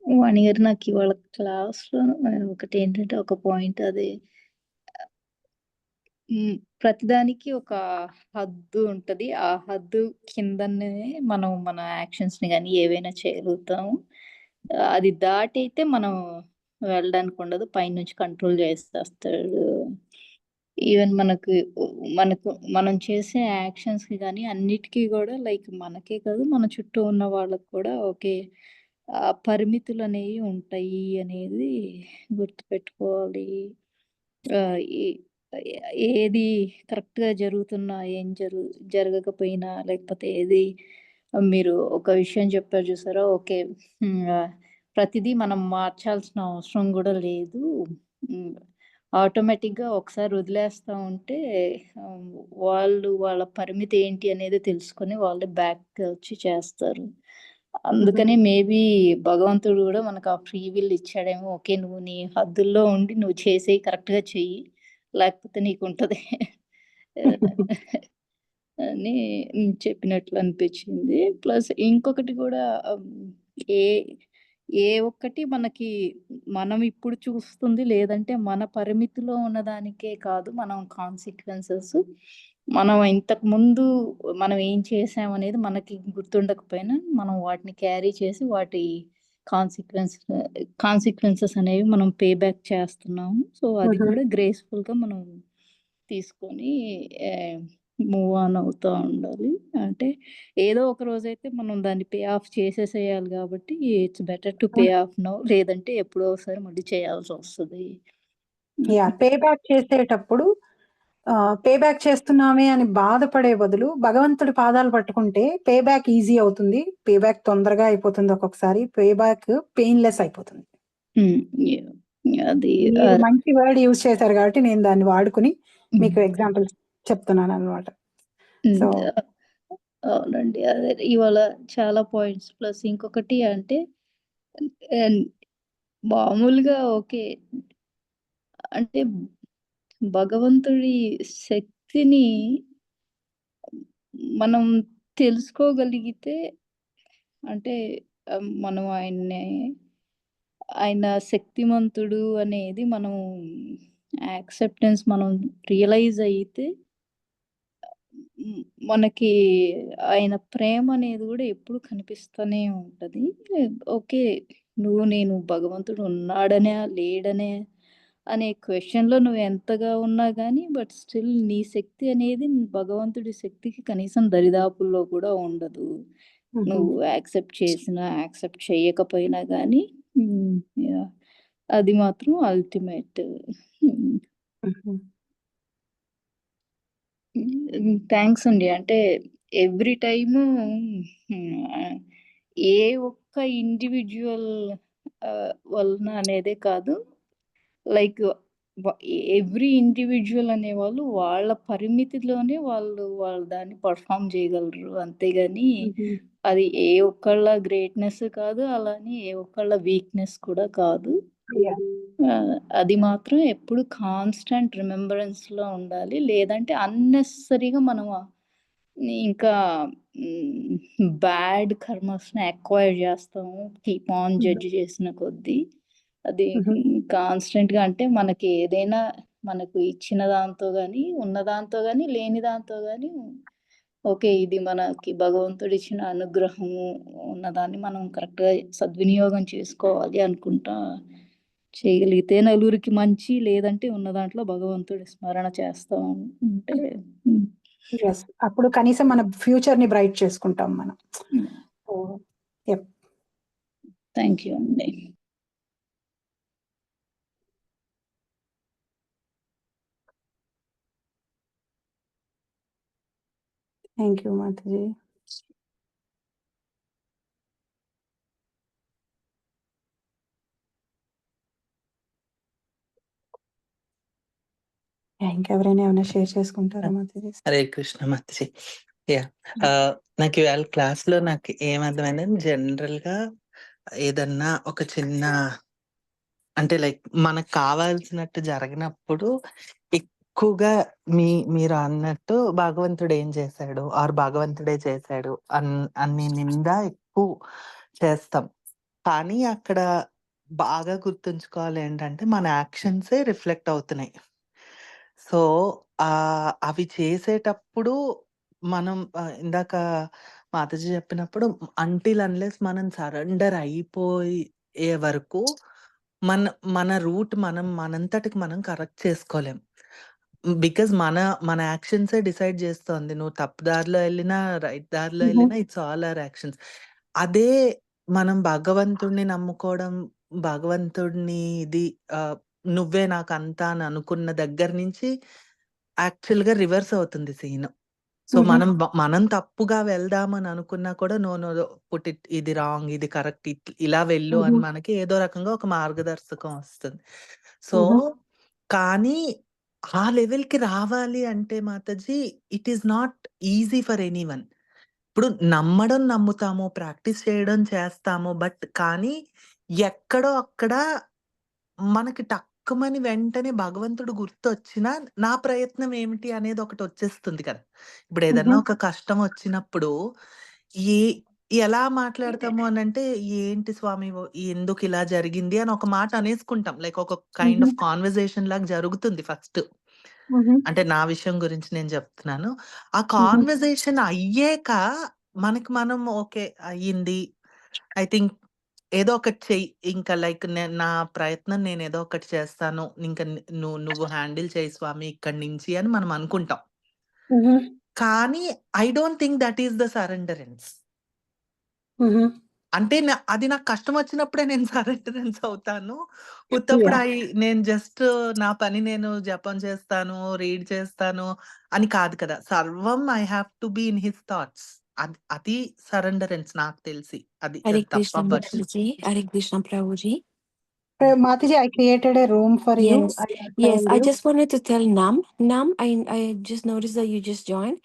1 year నాకు ఇవాళ క్లాస్‌లో ఒకటేంటంటే ఒక పాయింట్ అది ప్రతిదానికి ఒక హద్దు ఉంటది. ఆ హద్దు కిందనే మనం మన యాక్షన్స్‌ని గాని ఏవైనా చేయగలుగుతాము. అది దాటైతే మనం వెళ్ళడానికి ఉండదు. పైనుంచి కంట్రోల్ చేసేస్తాడు. ఈవెన్ మనం చేసే యాక్షన్స్‌కి గాని అన్నిటికి గూడా లైక్ మనకే కాదు మన చుట్టూ ఉన్న వాళ్ళకి కూడా ఓకే. పరిమితులనేవి ఉంటాయి అనేది గుర్తుపెట్టుకోవాలి. ఈ ఏది కరెక్ట్‌గా జరుగుతున్నా, ఏం జరగకపోయినా లేకపోతే ఏది మీరు ఒక విషయం చెప్పారు చూసారా? ఓకే. ప్రతిదీ మనం మార్చాల్సిన అవసరం కూడా లేదు. ఆటోమేటిక్గా ఒకసారి వదిలేస్తా ఉంటే వాళ్ళు వాళ్ళ పరిమితి ఏంటి అనేది తెలుసుకొని వాళ్ళే బ్యాక్ వచ్చి చేస్తారు. అందుకని మేబీ భగవంతుడు కూడా మనకు ఆ ఫ్రీ విల్ ఇచ్చాడేమో. ఓకే, నువ్వు నీ హద్దుల్లో ఉండి నువ్వు చేసేయి, కరెక్ట్గా చెయ్యి, లేకపోతే నీకు ఉంటుంది అని చెప్పినట్లు అనిపించింది. ప్లస్ ఇంకొకటి కూడా ఏ ఏ ఒక్కటి మనకి మనం ఇప్పుడు చూస్తుంది లేదంటే మన పరిమితిలో ఉన్నదానికే కాదు, మనం కాన్సిక్వెన్సెస్ మనం ఇంతకు ముందు మనం ఏం చేసాం అనేది మనకి గుర్తుండకపోయినా మనం వాటిని క్యారీ చేసి వాటి కాన్సిక్వెన్సెస్ అనేవి మనం పే బ్యాక్ చేస్తున్నాము. సో అది కూడా గ్రేస్ఫుల్గా మనం తీసుకొని మూవ్ ఆన్ అవుతూ ఉండాలి. అంటే ఏదో ఒక రోజైతే మనం దాన్ని పే ఆఫ్ చేసేసేయాలి కాబట్టి it's better to pay of now, లేదంటే ఎప్పుడో ఒకసారి మళ్ళీ చేయాల్సి వస్తుంది. పే బ్యాక్ చేసేటప్పుడు పే బ్యాక్ చేస్తున్నామే అని బాధపడే బదులు భగవంతుడి పాదాలు పట్టుకుంటే పే బ్యాక్ ఈజీ అవుతుంది, పే బ్యాక్ తొందరగా అయిపోతుంది, ఒక్కొక్కసారి పే బ్యాక్ పెయిన్లెస్ అయిపోతుంది. అది మీరు మంచి వర్డ్ యూజ్ చేశారు కాబట్టి నేను దాన్ని వాడుకుని మీకు ఎగ్జాంపుల్స్ చెప్తున్నాను అనమాట. సో అవునండి, అదే ఇవాళ చాలా పాయింట్స్. ప్లస్ ఇంకొకటి అంటే మామూలుగా ఓకే, అంటే భగవంతుడి శక్తిని మనం తెలుసుకోగలిగితే అంటే మనం ఆయన శక్తిమంతుడు అనేది మనం యాక్సెప్టెన్స్ మనం రియలైజ్ అయితే మనకి ఆయన ప్రేమ అనేది కూడా ఎప్పుడు కనిపిస్తూనే ఉంటుంది. ఓకే, నేను భగవంతుడు ఉన్నాడనే లేడనే అనే క్వశ్చన్లో నువ్వు ఎంతగా ఉన్నా కానీ బట్ స్టిల్ నీ శక్తి అనేది భగవంతుడి శక్తికి కనీసం దరిదాపుల్లో కూడా ఉండదు. నువ్వు యాక్సెప్ట్ చేసినా యాక్సెప్ట్ చేయకపోయినా కానీ అది మాత్రం అల్టిమేట్. థ్యాంక్స్ అండి. అంటే ఎవ్రీ టైము ఏ ఒక్క ఇండివిజువల్ వలన అనేదే కాదు, లైక్ ఎవ్రీ ఇండివిజువల్ అనేవాళ్ళు వాళ్ళ పరిమితిలోనే వాళ్ళు దాన్ని పర్ఫామ్ చేయగలరు. అంతేగాని అది ఏ ఒక్కళ్ళ గ్రేట్నెస్ కాదు, అలానే ఏ ఒక్కళ్ళ వీక్నెస్ కూడా కాదు. అది మాత్రం ఎప్పుడు కాన్స్టెంట్ రిమెంబరెన్స్లో ఉండాలి. లేదంటే అన్నెసరీగా మనం ఇంకా బ్యాడ్ కర్మస్ని అక్వైర్ చేస్తాము కీప్ ఆన్ జడ్జ్ చేసిన కొద్దీ. అది కాన్స్టెంట్గా అంటే మనకి ఏదైనా మనకు ఇచ్చిన దాంతో కానీ ఉన్న దాంతో కానీ లేని దాంతో కానీ ఓకే, ఇది మనకి భగవంతుడు ఇచ్చిన అనుగ్రహము, ఉన్నదాన్ని మనం కరెక్ట్గా సద్వినియోగం చేసుకోవాలి అనుకుంటా చేయగలిగితే నలుగురికి మంచి, లేదంటే ఉన్న దాంట్లో భగవంతుడి స్మరణ చేస్తా ఉంటే అప్పుడు కనీసం మన ఫ్యూచర్ ని బ్రైట్ చేసుకుంటాం మనం. థ్యాంక్ యూ అండి. Thank you Mataji. ఇంకెవరైనా ఏమైనా షేర్ చేసుకుంటారా మాతాజీ? హరే కృష్ణ మాతాజీ. నాకు ఇవాళ క్లాస్ లో నాకు ఏమర్థమైందంటే జనరల్ గా ఏదన్నా ఒక చిన్న అంటే లైక్ మనకు కావాల్సినట్టు జరిగినప్పుడు ఎక్కువగా మీరు అన్నట్టు భగవంతుడు ఏం చేశాడు ఆర్ భగవంతుడే చేశాడు అన్ని నింద ఎక్కువ చేస్తాం. కానీ అక్కడ బాగా గుర్తుంచుకోవాలి ఏంటంటే మన యాక్షన్సే రిఫ్లెక్ట్ అవుతున్నాయి. సో అవి చేసేటప్పుడు మనం ఇందాక మాతాజీ చెప్పినప్పుడు అంటిల్ అన్లెస్ మనం సరెండర్ అయిపోయే వరకు మన రూట్ మనంతటికి మనం కరెక్ట్ చేసుకోలేం. బికాజ్ మన యాక్షన్సే డిసైడ్ చేస్తోంది. నువ్వు తప్పు దారిలో వెళ్ళినా రైట్ దారిలో వెళ్ళినా ఇట్స్ ఆల్ అవర్ యాక్షన్స్. అదే మనం భగవంతుడిని నమ్ముకోవడం, భగవంతుడిని నువ్వే నాకు అంతా అని అనుకున్న దగ్గర నుంచి యాక్చువల్గా రివర్స్ అవుతుంది సీన్. సో మ్మ్. మనం తప్పుగా వెళ్దామని అనుకున్నా కూడా నో నో పుట్ ఇట్, ఇది రాంగ్, ఇది కరెక్ట్, ఇలా వెళ్ళు అని మ్మ్. మనకి ఏదో రకంగా ఒక మార్గదర్శకం వస్తుంది. సో మ్మ్. కానీ ఆ లెవెల్కి రావాలి అంటే Mataji, it is not easy for anyone. ఇప్పుడు నమ్మడం నమ్ముతాము, ప్రాక్టీస్ చేయడం చేస్తాము, బట్ కానీ ఎక్కడో అక్కడ మనకి టక్కుమని వెంటనే భగవంతుడు గుర్తొచ్చినా నా ప్రయత్నం ఏమిటి అనేది ఒకటి వచ్చేస్తుంది కదా. ఇప్పుడు ఏదన్నా మ్మ్. ఒక కష్టం వచ్చినప్పుడు ఏ ఎలా మాట్లాడతాము అనంటే, ఏంటి స్వామి ఎందుకు ఇలా జరిగింది అని ఒక మాట అనేసుకుంటాం. లైక్ ఒక కైండ్ మ్మ్. ఆఫ్ కాన్వర్జేషన్ లాగా జరుగుతుంది ఫస్ట్. మ్మ్. అంటే నా విషయం గురించి నేను చెప్తున్నాను. ఆ మ్మ్. కాన్వర్జేషన్ అయ్యాక మనకి మనం ఓకే అయ్యింది. ఐ థింక్ ఏదో ఒకటి చెయ్యి. ఇంకా లైక్ నా ప్రయత్నం నేను ఏదో ఒకటి చేస్తాను. ఇంకా నువ్వు హ్యాండిల్ చేయి స్వామి ఇక్కడి నుంచి అని మనం అనుకుంటాం. మ్మ్. కానీ I don't think that is the surrenderance. మ్మ్. అంటే అది నాకు కష్టం వచ్చినప్పుడే నేను సరెండరెన్స్ అవుతాను. ఉత్తప్పుడు Yeah. నేను జస్ట్ నా పని నేను జపం చేస్తాను, రీడ్ చేస్తాను అని కాదు కదా. సర్వం I have to be in his thoughts. అది సరెండరెన్స్ నాకు తెలిసి. అది Hare అది Krishna, తప్ప but Mataji. Hare Krishna, Prabhuji. Mataji, I created a room for you. Yes, I will yes. tell I you. just wanted to tell Nam. Nam, I just noticed that you just joined.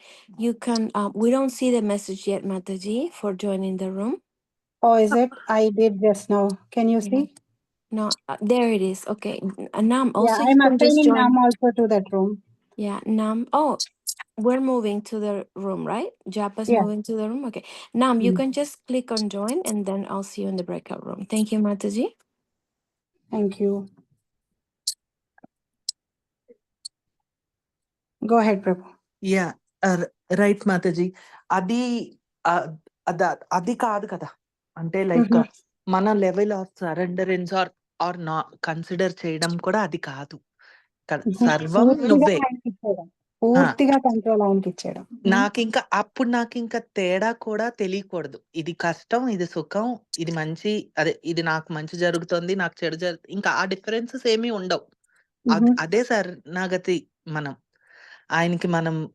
You can. We don't see the message yet, Mataji, for joining the room. Oh, is it? I did just now. Can you Yeah. see? No, there it is. Okay, Nam. Yeah, Also, you I'm can just assigning join. Nam also to that room. Yeah, Nam. Oh, we're moving to the room, right? Japa's Yeah. moving to the room. Okay, Nam, you Mm. can just click on join, and then I'll see you in the breakout room. Thank you, Mataji. Thank you. Go ahead, Prabhu. Yeah right Mataji. అది అది కాదు కదా. అంటే like Mhm. మన level of సరెండరెన్స్ are నా consider చేయడం కూడా అది కాదు కదా. Mhm. సర్వం పూర్తిగా నువ్వే. ఆయనకి ఇచ్చేయడం. పూర్తిగా కంట్రోల్ ఆయనకి ఇచ్చేయడం. నాకింకా తేడా కూడా తెలియకూడదు. ఇది కష్టం, ఇది సుఖం, ఇది మంచి, అదే ఇది నాకు మంచి జరుగుతుంది, నాకు చెడు ఇంకా ఆ డిఫరెన్సెస్ ఏమీ ఉండవు. Mhm. అదే శరణాగతి. ఆయనకి మనం